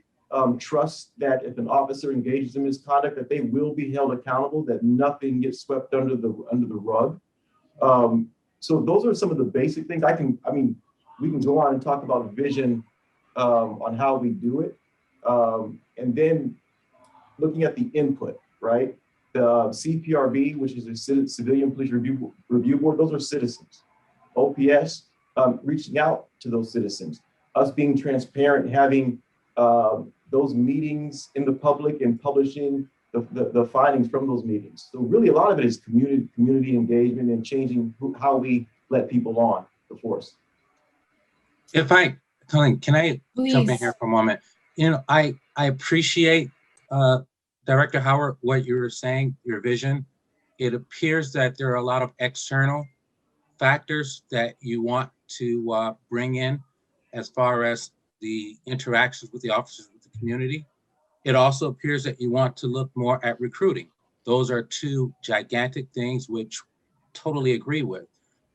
trusts that if an officer engages in misconduct, that they will be held accountable, that nothing gets swept under the rug. So those are some of the basic things. We can go on and talk about vision on how we do it. And then looking at the input, right? The CPRB, which is a Civilian Police Review Board, those are citizens. OPS, reaching out to those citizens. Us being transparent, having those meetings in the public and publishing the findings from those meetings. So really a lot of it is community engagement and changing how we let people on the force. Colleen, can I Please. jump in here for a moment? You know, I appreciate Director Howard, what you were saying, your vision. It appears that there are a lot of external factors that you want to bring in as far as the interactions with the officers with the community. It also appears that you want to look more at recruiting. Those are 2 gigantic things which totally agree with.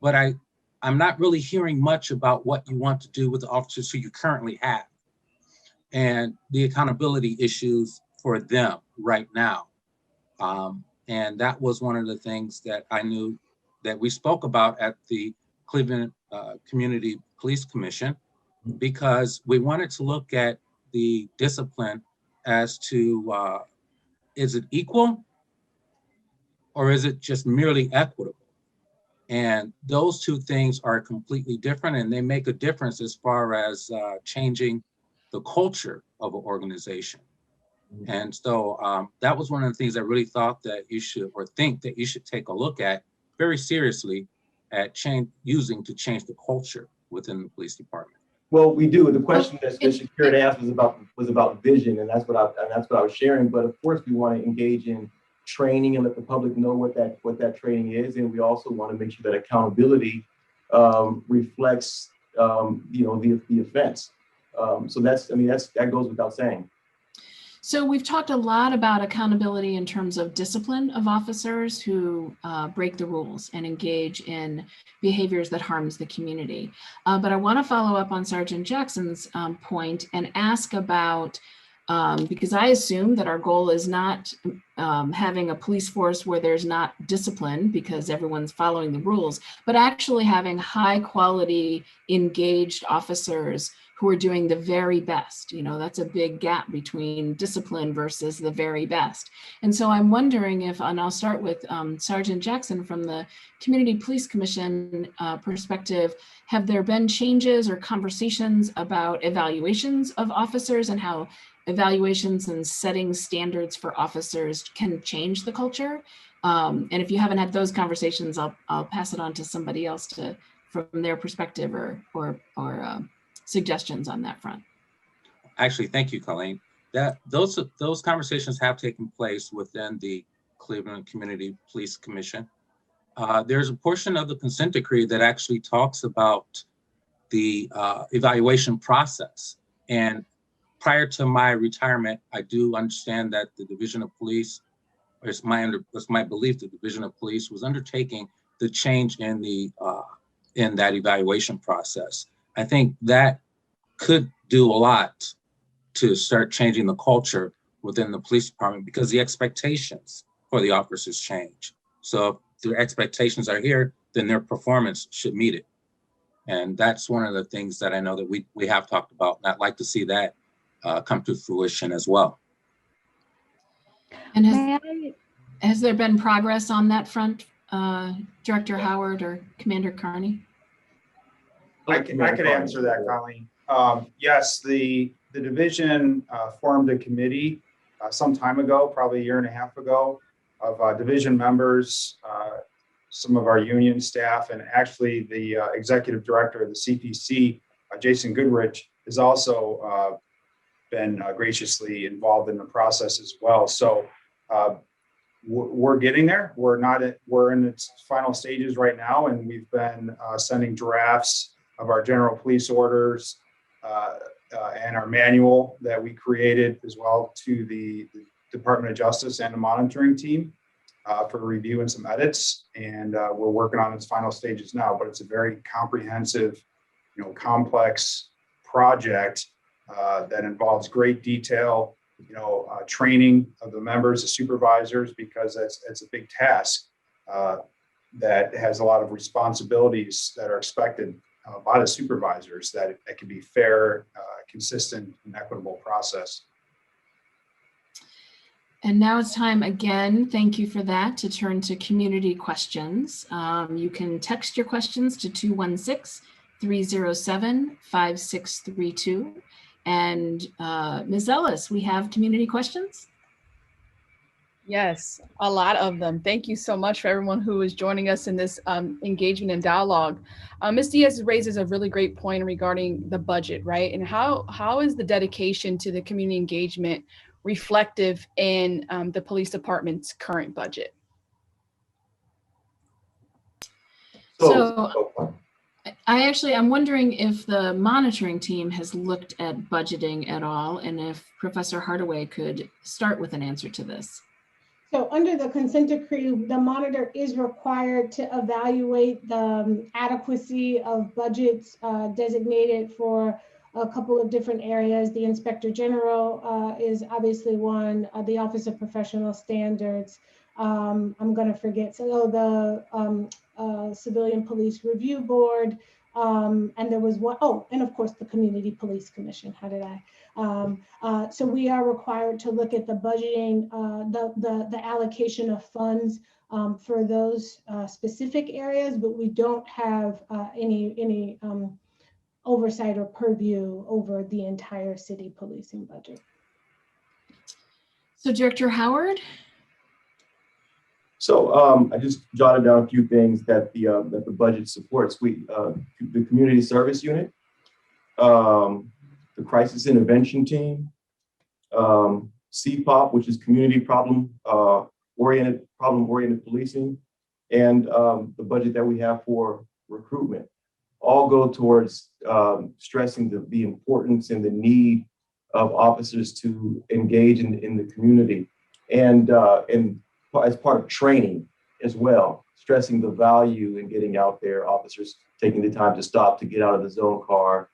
But I'm not really hearing much about what you want to do with the officers who you currently have and the accountability issues for them right now. And that was one of the things that I knew that we spoke about at the Cleveland Community Police Commission, because we wanted to look at the discipline as to is it equal or is it just merely equitable? And those 2 things are completely different, and they make a difference as far as changing the culture of an organization. And so that was one of the things I really thought that you should, or think that you should take a look at very seriously at using to change the culture within the police department. Well, we do. The question that Shakira asked was about vision, and that's what I was sharing. But of course, we want to engage in training and let the public know what that training is, and we also want to make sure that accountability reflects, you know, the offense. So that goes without saying. So we've talked a lot about accountability in terms of discipline of officers who break the rules and engage in behaviors that harms the community. But I want to follow up on Sergeant Jackson's point and ask about, because I assume that our goal is not having a police force where there's not discipline because everyone's following the rules, but actually having high quality, engaged officers who are doing the very best. You know, that's a big gap between discipline versus the very best. And so I'm wondering if, and I'll start with Sergeant Jackson from the Community Police Commission perspective, have there been changes or conversations about evaluations of officers and how evaluations and setting standards for officers can change the culture? And if you haven't had those conversations, I'll pass it on to somebody else from their perspective or suggestions on that front. Actually, thank you, Colleen. Those conversations have taken place within the Cleveland Community Police Commission. There's a portion of the consent decree that actually talks about the evaluation process. And prior to my retirement, I do understand that the Division of Police, or it's my belief, the Division of Police was undertaking the change in that evaluation process. I think that could do a lot to start changing the culture within the police department because the expectations for the officers change. So if their expectations are here, then their performance should meet it. And that's one of the things that I know that we have talked about, and I'd like to see that come to fruition as well. And has there been progress on that front, Director Howard or Commander Carney? I can answer that, Colleen. Yes, the division formed a committee some time ago, probably a year and a half ago, of division members, some of our union staff, and actually the executive director of the CPC, Jason Goodrich, has also been graciously involved in the process as well. So we're getting there. We're in its final stages right now, and we've been sending drafts of our general police orders and our manual that we created as well to the Department of Justice and the monitoring team for review and some edits. And we're working on its final stages now, but it's a very comprehensive, complex project that involves great detail, training of the members, the supervisors, because it's a big task that has a lot of responsibilities that are expected by the supervisors, that it can be fair, consistent, and equitable process. And now it's time again, thank you for that, to turn to community questions. You can text your questions to 216-307-5632. And Ms. Ellis, we have community questions? Yes, a lot of them. Thank you so much for everyone who is joining us in this engagement and dialogue. Ms. Diaz raises a really great point regarding the budget, right? And how is the dedication to the community engagement reflective in the police department's current budget? So I'm wondering if the monitoring team has looked at budgeting at all, and if Professor Hardaway could start with an answer to this. So under the consent decree, the monitor is required to evaluate the adequacy of budgets designated for a couple of different areas. The Inspector General is obviously one, the Office of Professional Standards. I'm going to forget. So the Civilian Police Review Board, and there was one, and of course the Community Police Commission. How did I? So we are required to look at the budgeting, the allocation of funds for those specific areas, but we don't have any oversight or purview over the entire city policing budget. So Director Howard? So I just jotted down a few things that the budget supports. The community service unit, the crisis intervention team, CPOP, which is community problem oriented policing, and the budget that we have for recruitment, all go towards stressing the importance and the need of officers to engage in the community, and as part of training as well, stressing the value in getting out there, officers taking the time to stop, to get out of the zone car,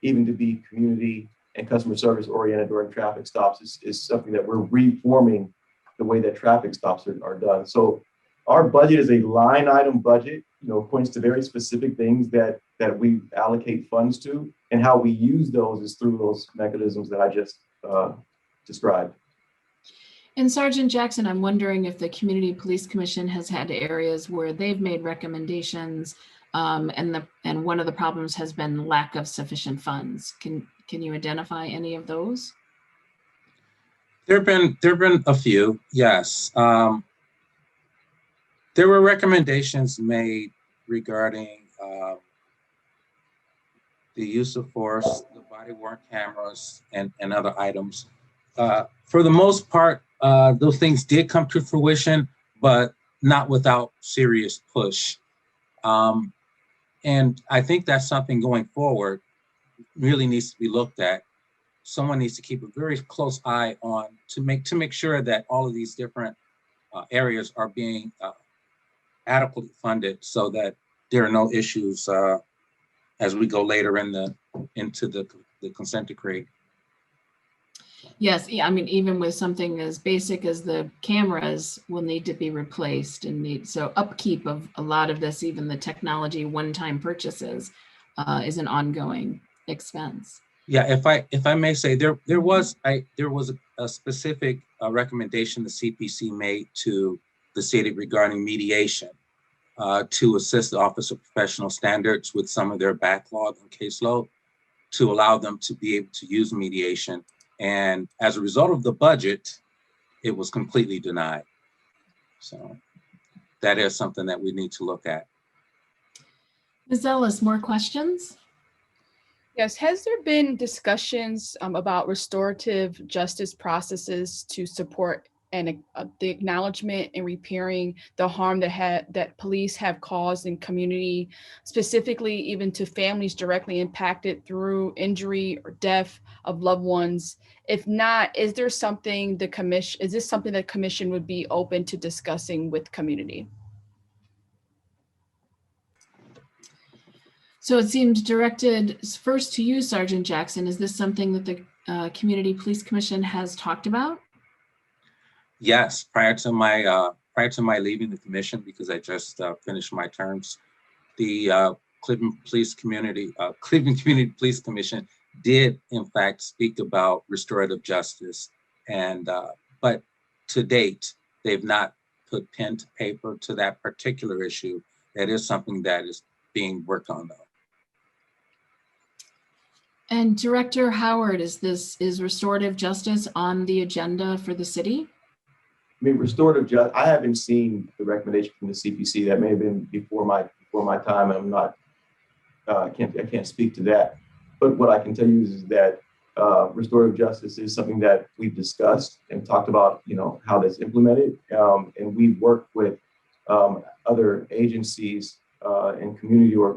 even to be community and customer service oriented during traffic stops is something that we're reforming the way that traffic stops are done. So our budget is a line item budget, points to very specific things that we allocate funds to, and how we use those is through those mechanisms that I just described. And Sergeant Jackson, I'm wondering if the Community Police Commission has had areas where they've made recommendations, and one of the problems has been lack of sufficient funds. Can you identify any of those? There've been a few, yes. There were recommendations made regarding the use of force, the body-worn cameras, and other items. For the most part, those things did come to fruition, but not without serious push. And I think that's something going forward really needs to be looked at. Someone needs to keep a very close eye on to make sure that all of these different areas are being adequately funded, so that there are no issues as we go later into the consent decree. Yes, yeah, I mean, even with something as basic as the cameras will need to be replaced, and so upkeep of a lot of this, even the technology one-time purchases, is an ongoing expense. Yeah, if I may say, there was a specific recommendation the CPC made to the city regarding mediation to assist the Office of Professional Standards with some of their backlog and caseload, to allow them to be able to use mediation. And as a result of the budget, it was completely denied. So that is something that we need to look at. Ms. Ellis, more questions? Yes, has there been discussions about restorative justice processes to support and the acknowledgement and repairing the harm that police have caused in community, specifically even to families directly impacted through injury or death of loved ones? If not, is this something the commission would be open to discussing with community? So it seems directed first to you, Sergeant Jackson. Is this something that the Community Police Commission has talked about? Yes, prior to my leaving the commission, because I just finished my terms, the Cleveland Community Police Commission did in fact speak about restorative justice, and but to date they've not put pen to paper to that particular issue. That is something that is being worked on, though. And Director Howard, is restorative justice on the agenda for the city? I mean, restorative justice, I haven't seen the recommendation from the CPC. That may have been before my time. I'm not, I can't speak to that. But what I can tell you is that restorative justice is something that we've discussed and talked about, how that's implemented. And we've worked with other agencies and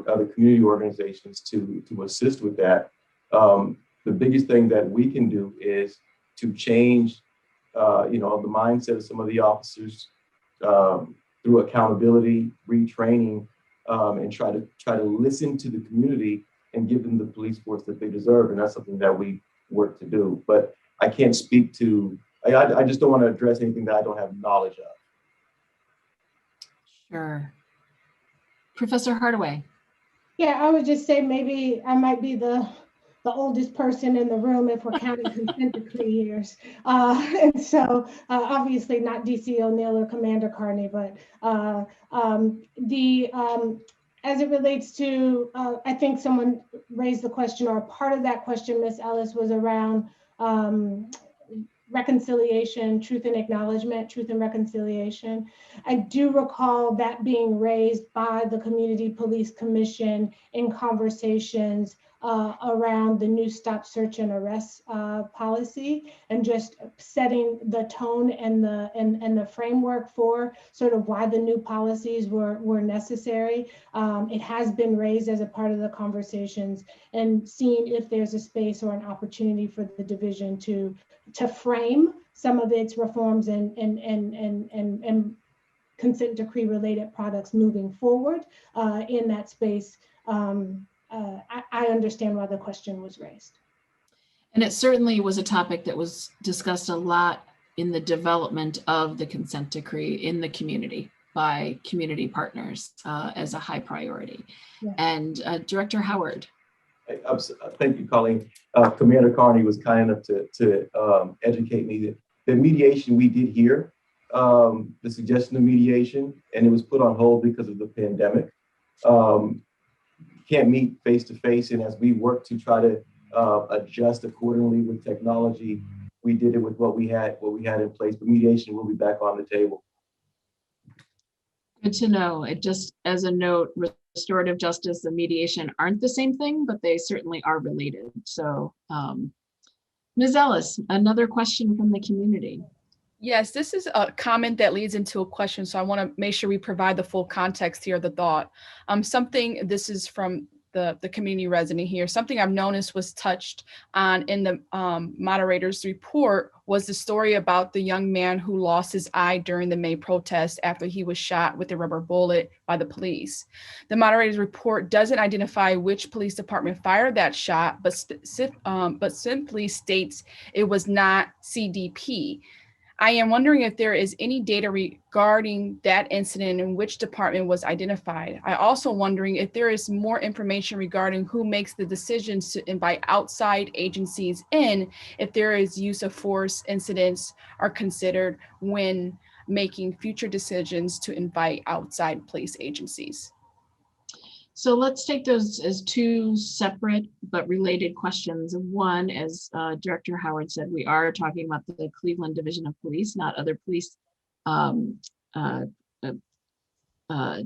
other community organizations to assist with that. The biggest thing that we can do is to change the mindset of some of the officers through accountability, retraining, and try to listen to the community and give them the police force that they deserve. And that's something that we work to do. But I can't speak to, I just don't want to address anything that I don't have knowledge of. Sure. Professor Hardaway. Yeah, I would just say maybe I might be the oldest person in the room if we're counting consent decree years. And so obviously not DC O'Neill or Commander Carney, but as it relates to, I think someone raised the question, or part of that question, Ms. Ellis, was around reconciliation, truth and acknowledgement, truth and reconciliation. I do recall that being raised by the Community Police Commission in conversations around the new stop, search, and arrest policy, and just setting the tone and the framework for sort of why the new policies were necessary. It has been raised as a part of the conversations, and seeing if there's a space or an opportunity for the division to frame some of its reforms and consent decree related products moving forward in that space. I understand why the question was raised. And it certainly was a topic that was discussed a lot in the development of the consent decree in the community by community partners as a high priority. Yeah. And Director Howard. Thank you, Colleen. Commander Carney was kind enough to educate me that the mediation we did here, the suggestion of mediation, and it was put on hold because of the pandemic. Can't meet face to face, and as we work to try to adjust accordingly with technology, we did it with what we had in place. But mediation will be back on the table. Good to know. It just as a note, restorative justice and mediation aren't the same thing, but they certainly are related. So, Ms. Ellis, another question from the community. Yes, this is a comment that leads into a question. So I want to make sure we provide the full context here, the thought. This is from the community resident here. Something I've noticed was touched on in the moderator's report was the story about the young man who lost his eye during the May protest after he was shot with a rubber bullet by the police. The moderator's report doesn't identify which police department fired that shot, but simply states it was not CDP. I am wondering if there is any data regarding that incident and which department was identified. I also wondering if there is more information regarding who makes the decisions to invite outside agencies in, if there is use of force incidents are considered when making future decisions to invite outside police agencies. So let's take those as two separate but related questions. One, as Director Howard said, we are talking about the Cleveland Division of Police, not other police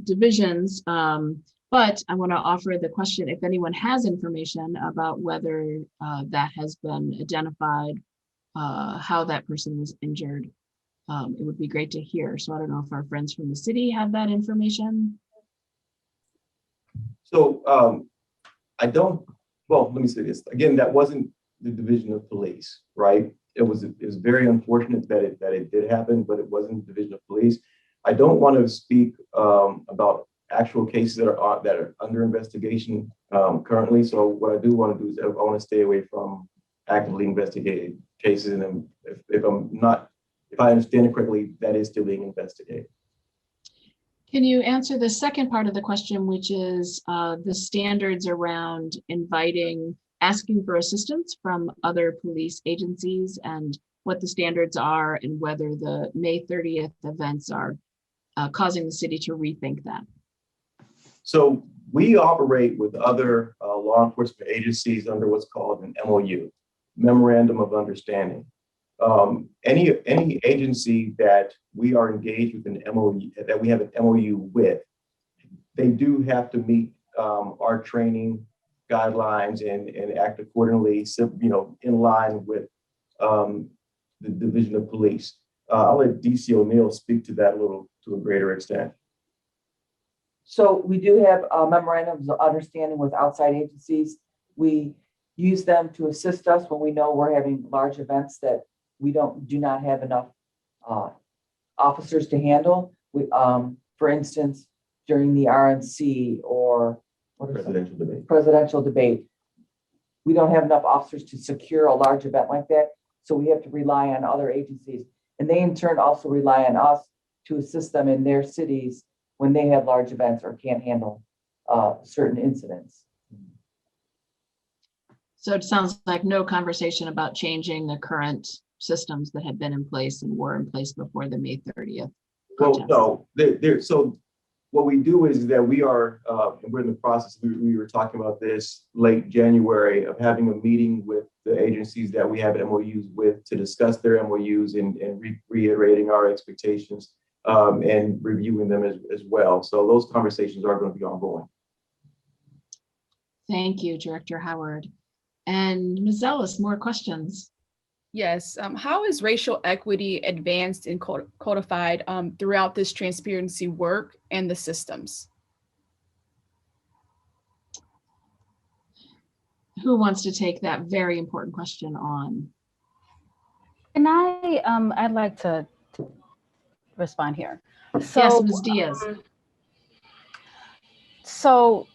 divisions. But I want to offer the question, if anyone has information about whether that has been identified, how that person was injured, it would be great to hear. So I don't know if our friends from the city have that information. So well, let me say this. Again, that wasn't the Division of Police, right? It was very unfortunate that it did happen, but it wasn't the Division of Police. I don't want to speak about actual cases that are under investigation currently. So what I do want to do is I want to stay away from actively investigated cases. And if I understand it correctly, that is still being investigated. Can you answer the second part of the question, which is the standards around asking for assistance from other police agencies and what the standards are and whether the May 30th events are causing the city to rethink that? So we operate with other law enforcement agencies under what's called an MOU, Memorandum of Understanding. Any agency that we are engaged with an MOU, that we have an MOU with, they do have to meet our training guidelines and act accordingly, in line with the Division of Police. I'll let DC O'Neill speak to that to a greater extent. So we do have memorandums of understanding with outside agencies. We use them to assist us when we know we're having large events that we do not have enough officers to handle. For instance, during the RNC or presidential debate, we don't have enough officers to secure a large event like that. So we have to rely on other agencies, and they in turn also rely on us to assist them in their cities when they have large events or can't handle certain incidents. So it sounds like no conversation about changing the current systems that had been in place and were in place before the May 30th protest. Well, no. So what we do is that we're in the process, we were talking about this late January, of having a meeting with the agencies that we have MOUs with to discuss their MOUs and reiterating our expectations and reviewing them as well. So those conversations are going to be ongoing. Thank you, Director Howard. And Ms. Ellis, more questions? Yes. How is racial equity advanced and codified throughout this transparency work and the systems? Who wants to take that very important question on? And I'd like to respond here. So, yes, Ms. Diaz. So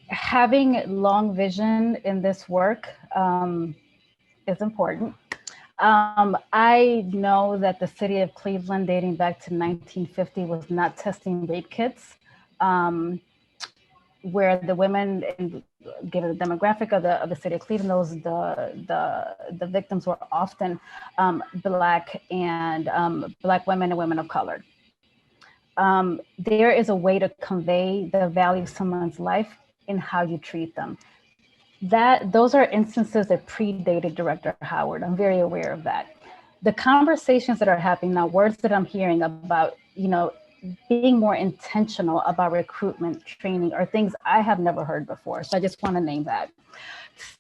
having long vision in this work is important. I know that the city of Cleveland, dating back to 1950, was not testing rape kits, where the women, given the demographic of the city of Cleveland, the victims were often Black and Black women and women of color. There is a way to convey the value of someone's life in how you treat them. Those are instances that predated Director Howard. I'm very aware of that. The conversations that are happening now, words that I'm hearing about, being more intentional about recruitment training are things I have never heard before. So I just want to name that.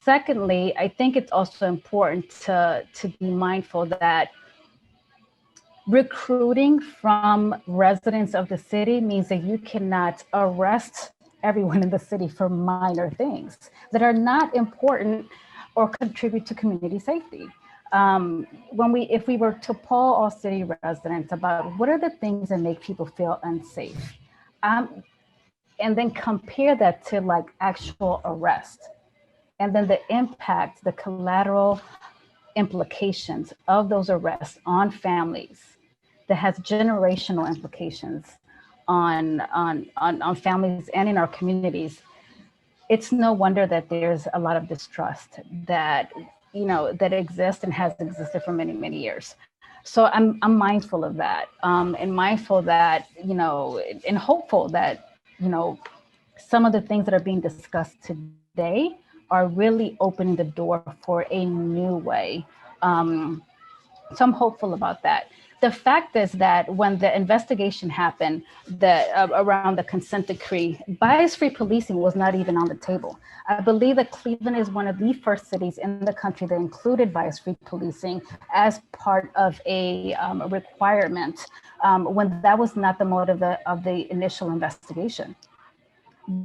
Secondly, I think it's also important to be mindful that recruiting from residents of the city means that you cannot arrest everyone in the city for minor things that are not important or contribute to community safety. If we were to poll all city residents about what are the things that make people feel unsafe, and then compare that to like actual arrest, and then the impact, the collateral implications of those arrests on families, that has generational implications on families and in our communities, it's no wonder that there's a lot of distrust that exists and has existed for many, many years. So I'm mindful of that, and mindful that, and hopeful that, some of the things that are being discussed today are really opening the door for a new way. So I'm hopeful about that. The fact is that when the investigation happened around the consent decree, bias-free policing was not even on the table. I believe that Cleveland is one of the first cities in the country that included bias-free policing as part of a requirement when that was not the motive of the initial investigation.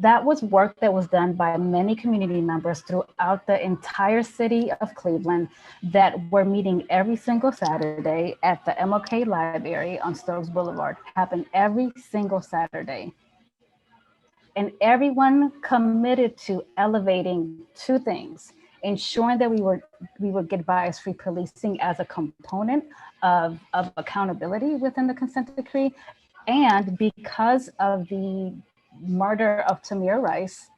That was work that was done by many community members throughout the entire city of Cleveland that were meeting every single Saturday at the MLK Library on Stokes Boulevard. Happened every single Saturday. And everyone committed to elevating two things: ensuring that we would get bias-free policing as a component of accountability within the consent decree, and because of the murder of Tamir Rice,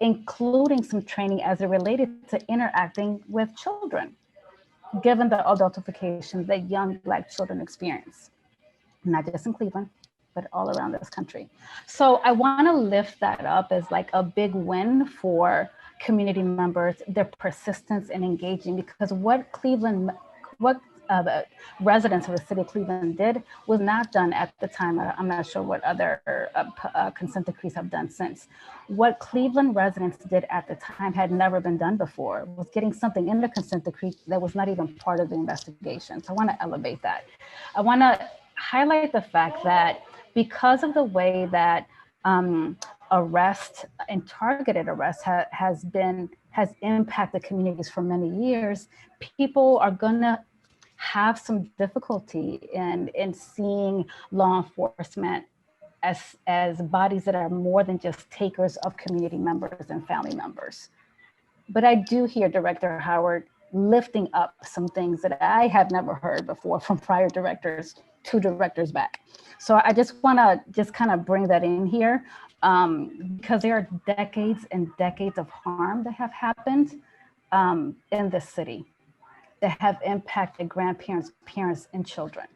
including some training as it related to interacting with children, given the adultification that young Black children experience, not just in Cleveland, but all around this country. So I want to lift that up as like a big win for community members, their persistence in engaging, because what the residents of the city of Cleveland did was not done at the time. I'm not sure what other consent decrees have done since. What Cleveland residents did at the time had never been done before, was getting something in the consent decree that was not even part of the investigation. So I want to elevate that. I want to highlight the fact that because of the way that arrest and targeted arrest has impacted communities for many years, people are gonna have some difficulty in seeing law enforcement as bodies that are more than just takers of community members and family members. But I do hear Director Howard lifting up some things that I have never heard before from prior directors, 2 directors back. So I just want to just kind of bring that in here, because there are decades and decades of harm that have happened in this city that have impacted grandparents, parents, and children.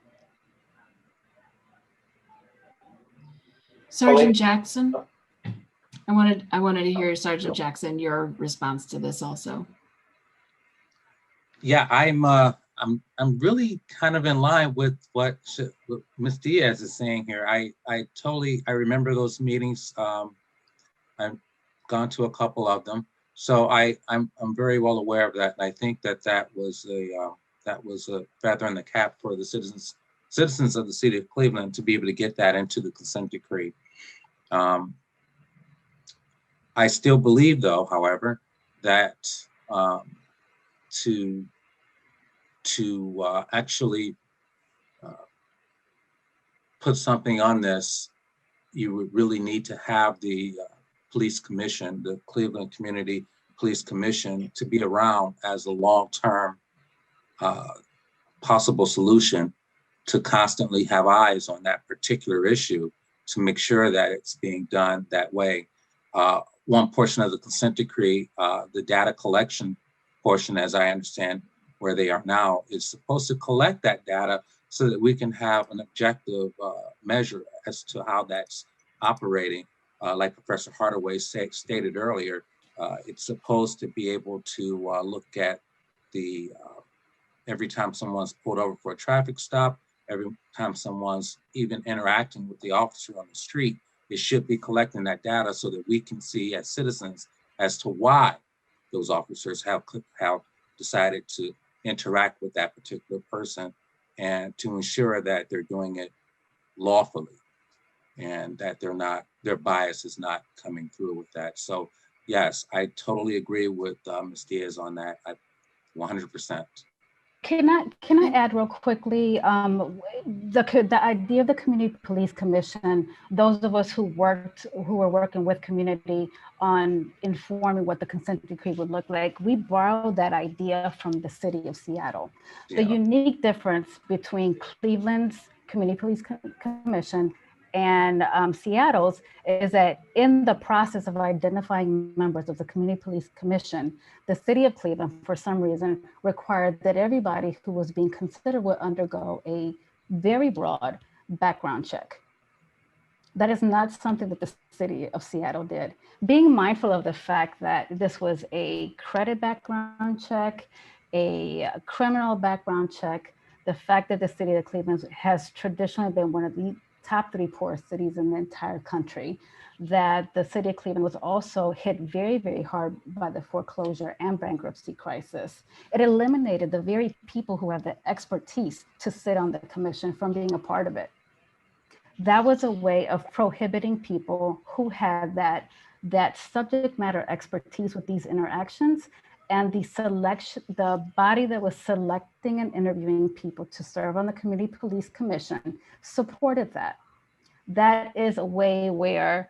Sergeant Jackson, I wanted to hear, Sergeant Jackson, your response to this also. Yeah, I'm really kind of in line with what Ms. Diaz is saying here. I remember those meetings. I've gone to a couple of them, so I'm very well aware of that, and I think that was a feather in the cap for the citizens of the city of Cleveland to be able to get that into the consent decree. I still believe, though, however, that to actually put something on this, you would really need to have the police commission, the Cleveland Community Police Commission, to be around as a long-term possible solution to constantly have eyes on that particular issue to make sure that it's being done that way. One portion of the consent decree, the data collection portion, as I understand where they are now, is supposed to collect that data so that we can have an objective measure as to how that's operating. Like Professor Hardaway stated earlier, it's supposed to be able to look at the every time someone's pulled over for a traffic stop, every time someone's even interacting with the officer on the street, it should be collecting that data so that we can see as citizens as to why those officers have decided to interact with that particular person, and to ensure that they're doing it lawfully and that their bias is not coming through with that. So yes, I totally agree with Ms. Diaz on that. 100%. Can I add real quickly, the idea of the Community Police Commission, those of us who were working with community on informing what the consent decree would look like, we borrowed that idea from the city of Seattle. Yeah. The unique difference between Cleveland's Community Police Commission and Seattle's is that in the process of identifying members of the Community Police Commission, the city of Cleveland, for some reason, required that everybody who was being considered would undergo a very broad background check. That is not something that the city of Seattle did. Being mindful of the fact that this was a credit background check, a criminal background check, the fact that the city of Cleveland has traditionally been one of the top 3 poorest cities in the entire country, that the city of Cleveland was also hit very, very hard by the foreclosure and bankruptcy crisis. It eliminated the very people who have the expertise to sit on the commission from being a part of it. That was a way of prohibiting people who had that subject matter expertise with these interactions, and the body that was selecting and interviewing people to serve on the Community Police Commission supported that. That is a way where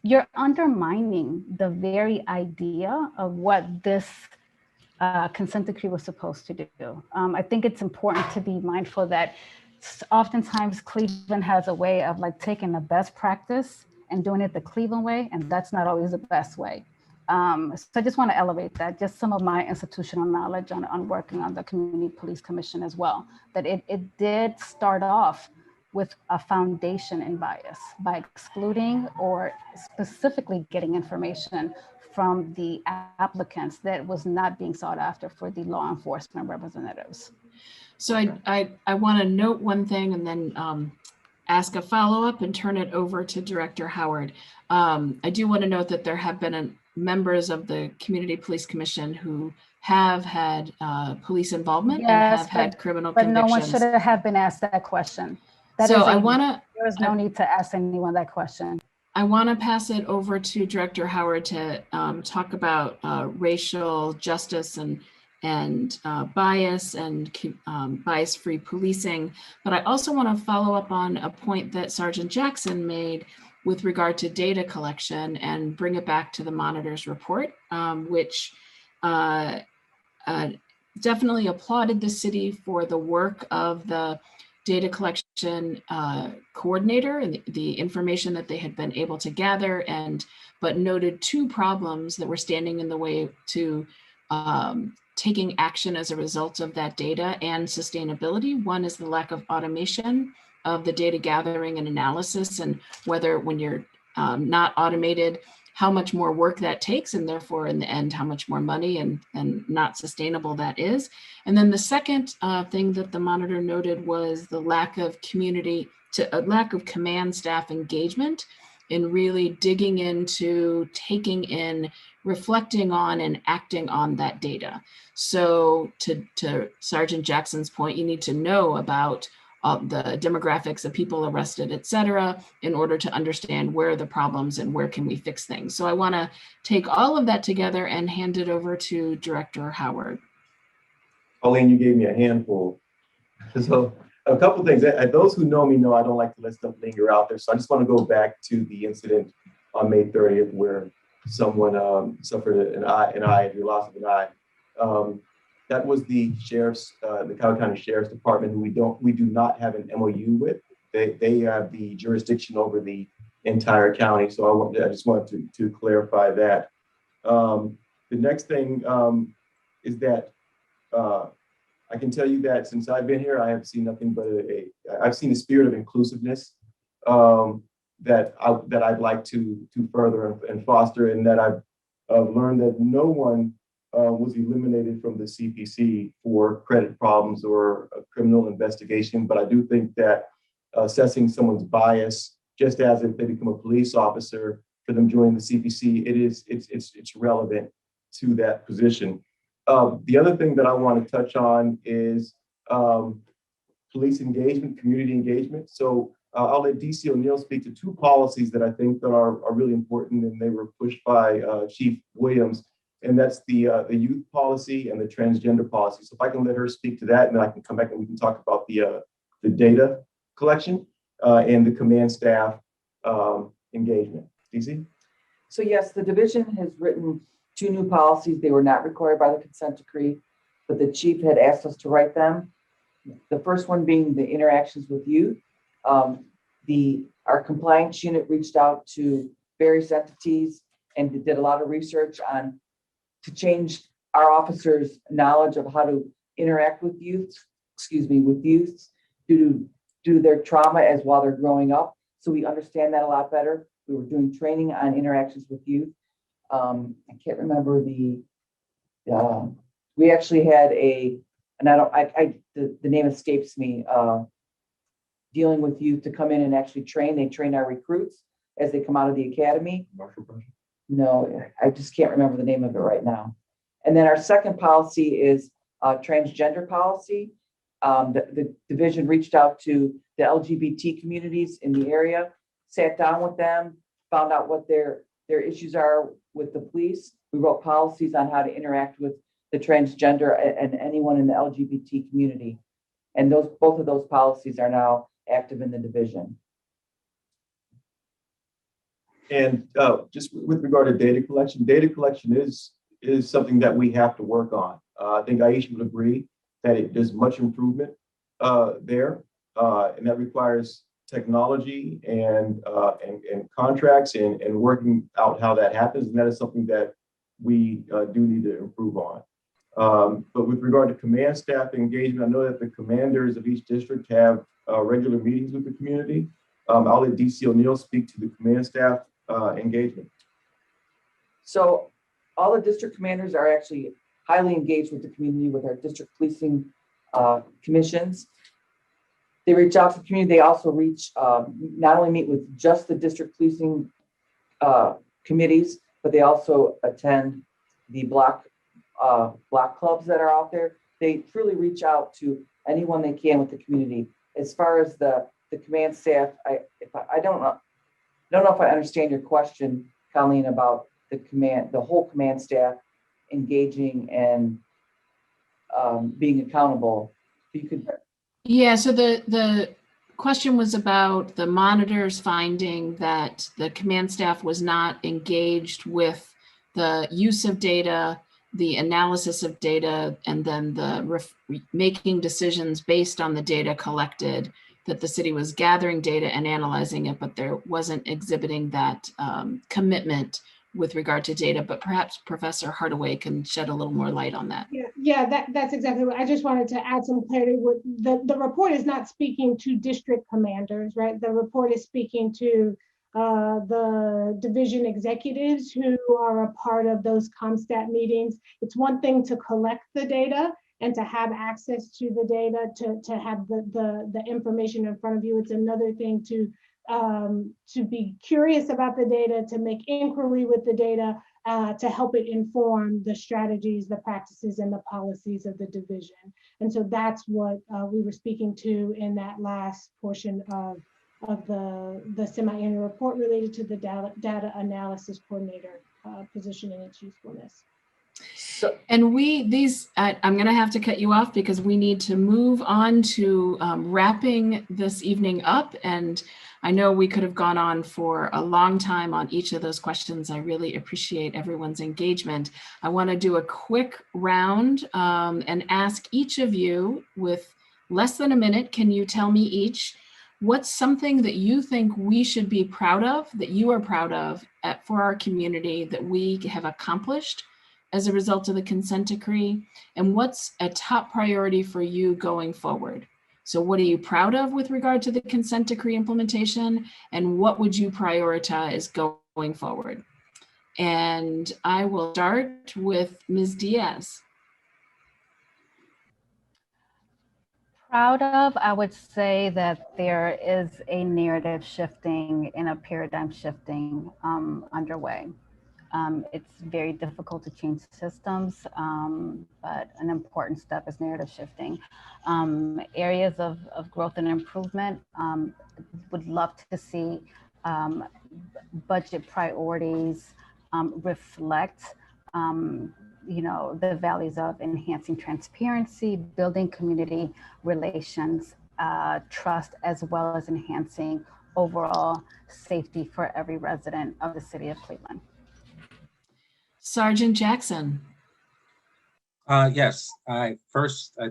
you're undermining the very idea of what this consent decree was supposed to do. I think it's important to be mindful that oftentimes Cleveland has a way of like taking the best practice and doing it the Cleveland way, and that's not always the best way. So I just want to elevate that, just some of my institutional knowledge on working on the Community Police Commission as well, that it did start off with a foundation in bias by excluding or specifically getting information from the applicants that was not being sought after for the law enforcement representatives. So I want to note one thing and then ask a follow-up and turn it over to Director Howard. I do want to note that there have been members of the Community Police Commission who have had police involvement and have had criminal convictions. But no one should have been asked that question. There is no need to ask anyone that question. I want to pass it over to Director Howard to talk about racial justice and bias and bias-free policing. But I also want to follow up on a point that Sergeant Jackson made with regard to data collection and bring it back to the monitor's report, which definitely applauded the city for the work of the data collection coordinator and the information that they had been able to gather, but noted 2 problems that were standing in the way to taking action as a result of that data and sustainability. One is the lack of automation of the data gathering and analysis, and whether when you're not automated, how much more work that takes, and therefore in the end, how much more money and not sustainable that is. And then the second thing that the monitor noted was the lack of lack of command staff engagement in really digging into, taking in, reflecting on, and acting on that data. So to Sergeant Jackson's point, you need to know about the demographics of people arrested, et cetera, in order to understand where are the problems and where can we fix things. So I want to take all of that together and hand it over to Director Howard. Colleen, you gave me a handful. So a couple of things. Those who know me know I don't like to let stuff linger out there. So I just want to go back to the incident on May 30th where someone suffered an eye, the loss of an eye. That was the sheriff's, the Coweta County Sheriff's Department, who we do not have an MOU with. They have the jurisdiction over the entire county. So I just wanted to clarify that. The next thing is that I can tell you that since I've been here, I have seen nothing but I've seen a spirit of inclusiveness that I'd like to further and foster, and that I've learned that no one was eliminated from the CPC for credit problems or a criminal investigation. But I do think that assessing someone's bias, just as if they become a police officer, for them joining the CPC, it's relevant to that position. The other thing that I want to touch on is police engagement, community engagement. So I'll let DC O'Neill speak to two policies that I think that are really important, and they were pushed by Chief Williams, and that's the youth policy and the transgender policy. So if I can let her speak to that, and then I can come back and we can talk about the data collection and the command staff engagement. DC? So yes, the division has written 2 new policies. They were not required by the consent decree, but the chief had asked us to write them. The first one being the interactions with youth. Our compliance unit reached out to various entities and did a lot of research to change our officers' knowledge of how to interact with youth due to their trauma as while they're growing up. So we understand that a lot better. We were doing training on interactions with youth. I can't remember we actually had the name escapes me, dealing with youth to come in and actually train. They train our recruits as they come out of the academy. No, I just can't remember the name of it right now. And then our second policy is transgender policy. The division reached out to the LGBT communities in the area, sat down with them, found out what their issues are with the police. We wrote policies on how to interact with the transgender and anyone in the LGBT community. And both of those policies are now active in the division. And just with regard to data collection is something that we have to work on. I think Aisha would agree that there's much improvement there, and that requires technology and contracts and working out how that happens. And that is something that we do need to improve on. But with regard to command staff engagement, I know that the commanders of each district have regular meetings with the community. I'll let DC O'Neill speak to the command staff engagement. So all the district commanders are actually highly engaged with the community, with our district policing commissions. They reach out to the community. They also not only meet with just the district policing committees, but they also attend the block clubs that are out there. They truly reach out to anyone they can with the community. As far as the command staff, I don't know if I understand your question, Colleen, about the whole command staff engaging and being accountable. You could. Yeah, so the question was about the monitors finding that the command staff was not engaged with the use of data, the analysis of data, and then the making decisions based on the data collected, that the city was gathering data and analyzing it, but there wasn't exhibiting that commitment with regard to data. But perhaps Professor Hardaway can shed a little more light on that. Yeah, that's exactly what I just wanted to add some clarity. The report is not speaking to district commanders, right? The report is speaking to the division executives who are a part of those ComStat meetings. It's one thing to collect the data and to have access to the data, to have the information in front of you. It's another thing to be curious about the data, to make inquiry with the data, to help it inform the strategies, the practices, and the policies of the division. And so that's what we were speaking to in that last portion of the semi-annual report related to the data analysis coordinator position and its usefulness. So, And I'm going to have to cut you off because we need to move on to wrapping this evening up. And I know we could have gone on for a long time on each of those questions. I really appreciate everyone's engagement. I want to do a quick round and ask each of you with less than a minute. Can you tell me each what's something that you think we should be proud of, that you are proud of for our community that we have accomplished as a result of the consent decree, and what's a top priority for you going forward? So what are you proud of with regard to the consent decree implementation, and what would you prioritize going forward? And I will start with Ms. Diaz. Proud of, I would say that there is a narrative shifting and a paradigm shifting underway. It's very difficult to change systems, but an important step is narrative shifting. Areas of growth and improvement, would love to see budget priorities reflect the values of enhancing transparency, building community relations, trust, as well as enhancing overall safety for every resident of the city of Cleveland. Sergeant Jackson. Yes, I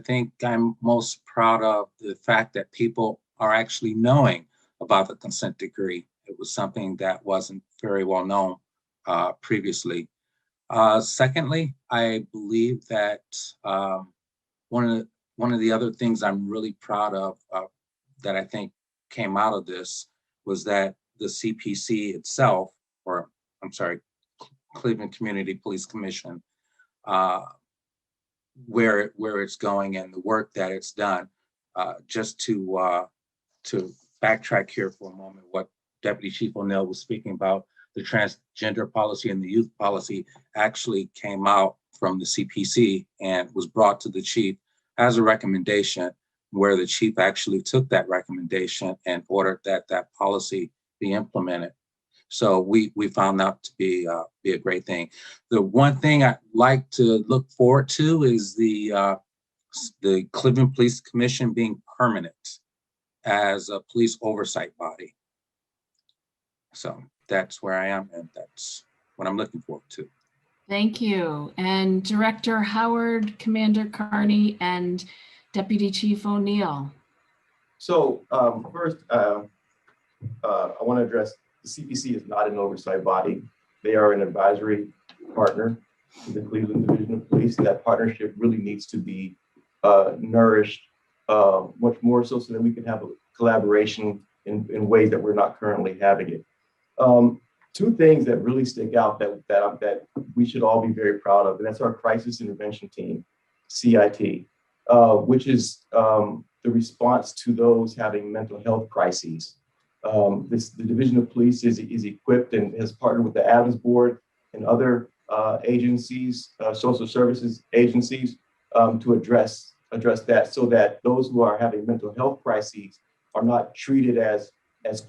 think I'm most proud of the fact that people are actually knowing about the consent decree. It was something that wasn't very well known previously. Secondly, I believe that one of the other things I'm really proud of that I think came out of this was that the CPC itself, or I'm sorry, Cleveland Community Police Commission, where it's going and the work that it's done. Just to backtrack here for a moment, what Deputy Chief O'Neill was speaking about, the transgender policy and the youth policy actually came out from the CPC and was brought to the chief as a recommendation, where the chief actually took that recommendation and ordered that policy be implemented. So we found that to be a great thing. The one thing I'd like to look forward to is the Cleveland Police Commission being permanent as a police oversight body. So that's where I am, and that's what I'm looking forward to. Thank you. And Director Howard, Commander Carney, and Deputy Chief O'Neill. So first, I want to address the CPC is not an oversight body. They are an advisory partner to the Cleveland Division of Police, and that partnership really needs to be nourished much more so that we can have a collaboration in ways that we're not currently having it. Two things that really stick out that we should all be very proud of, and that's our crisis intervention team, CIT, which is the response to those having mental health crises. The Division of Police is equipped and has partnered with the Adams Board and other agencies, social services agencies, to address that, so that those who are having mental health crises are not treated as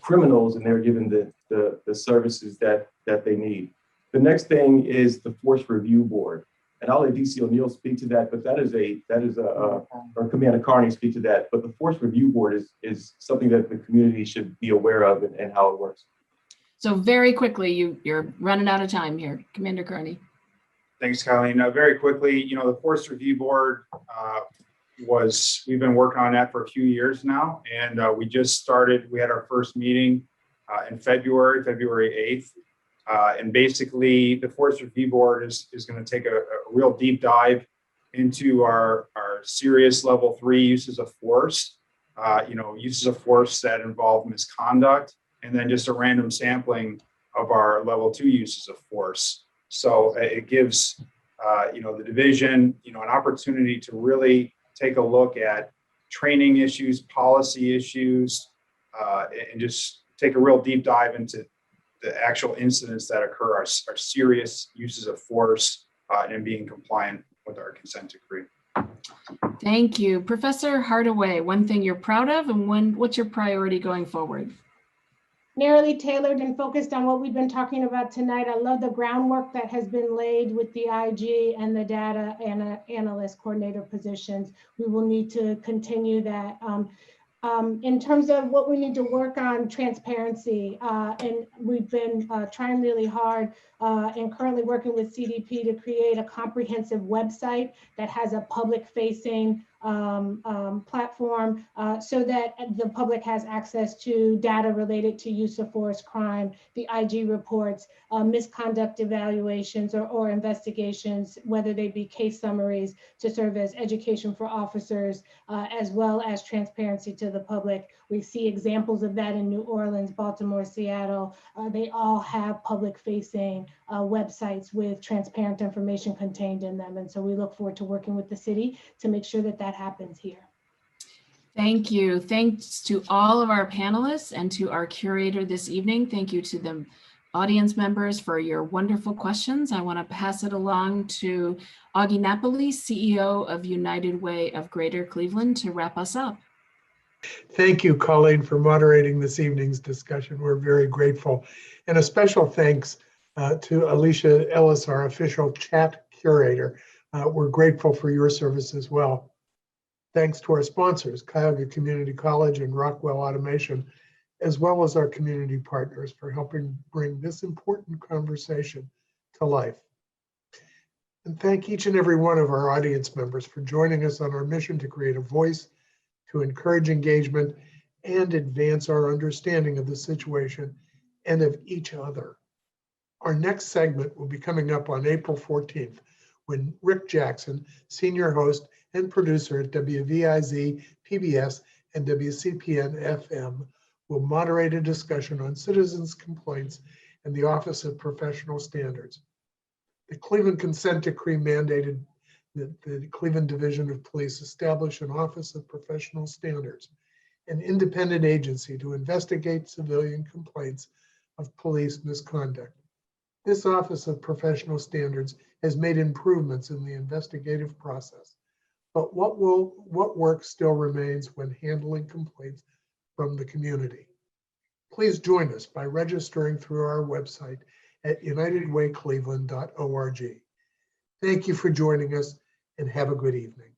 criminals, and they're given the services that they need. The next thing is the Force Review Board, and I'll let DC O'Neill speak to that, but that is or Commander Carney speak to that. But the Force Review Board is something that the community should be aware of and how it works. So very quickly, you're running out of time here, Commander Carney. Thanks, Colleen. Very quickly, the Force Review Board we've been working on that for a few years now, and we just started. We had our first meeting in February 8th, and basically the Force Review Board is going to take a real deep dive into our serious level 3 uses of force, uses of force that involve misconduct, and then just a random sampling of our level 2 uses of force. So it gives the division an opportunity to really take a look at training issues, policy issues, and just take a real deep dive into the actual incidents that occur, our serious uses of force, and being compliant with our consent decree. Thank you. Professor Hardaway, one thing you're proud of, and what's your priority going forward? narrowly tailored and focused on what we've been talking about tonight. I love the groundwork that has been laid with the IG and the data analyst coordinator positions. We will need to continue that. In terms of what we need to work on, transparency, and we've been trying really hard and currently working with CDP to create a comprehensive website that has a public-facing platform so that the public has access to data related to use of force, crime, the IG reports, misconduct evaluations or investigations, whether they be case summaries to serve as education for officers, as well as transparency to the public. We see examples of that in New Orleans, Baltimore, Seattle. They all have public-facing websites with transparent information contained in them. And so we look forward to working with the city to make sure that that happens here. Thank you. Thanks to all of our panelists and to our curator this evening. Thank you to the audience members for your wonderful questions. I want to pass it along to Augie Napoli, CEO of United Way of Greater Cleveland, to wrap us up. Thank you, Colleen, for moderating this evening's discussion. We're very grateful. And a special thanks to Alicia Ellis, our official chat curator. We're grateful for your service as well. Thanks to our sponsors, Cuyahoga Community College and Rockwell Automation, as well as our community partners for helping bring this important conversation to life. And thank each and every one of our audience members for joining us on our mission to create a voice, to encourage engagement, and advance our understanding of the situation and of each other. Our next segment will be coming up on April 14th, when Rick Jackson, senior host and producer at WVIZ, PBS, and WCPN FM, will moderate a discussion on citizens' complaints and the Office of Professional Standards. The Cleveland Consent Decree mandated that the Cleveland Division of Police establish an Office of Professional Standards, an independent agency to investigate civilian complaints of police misconduct. This Office of Professional Standards has made improvements in the investigative process, but what work still remains when handling complaints from the community? Please join us by registering through our website at unitedwaycleveland.org. Thank you for joining us and have a good evening.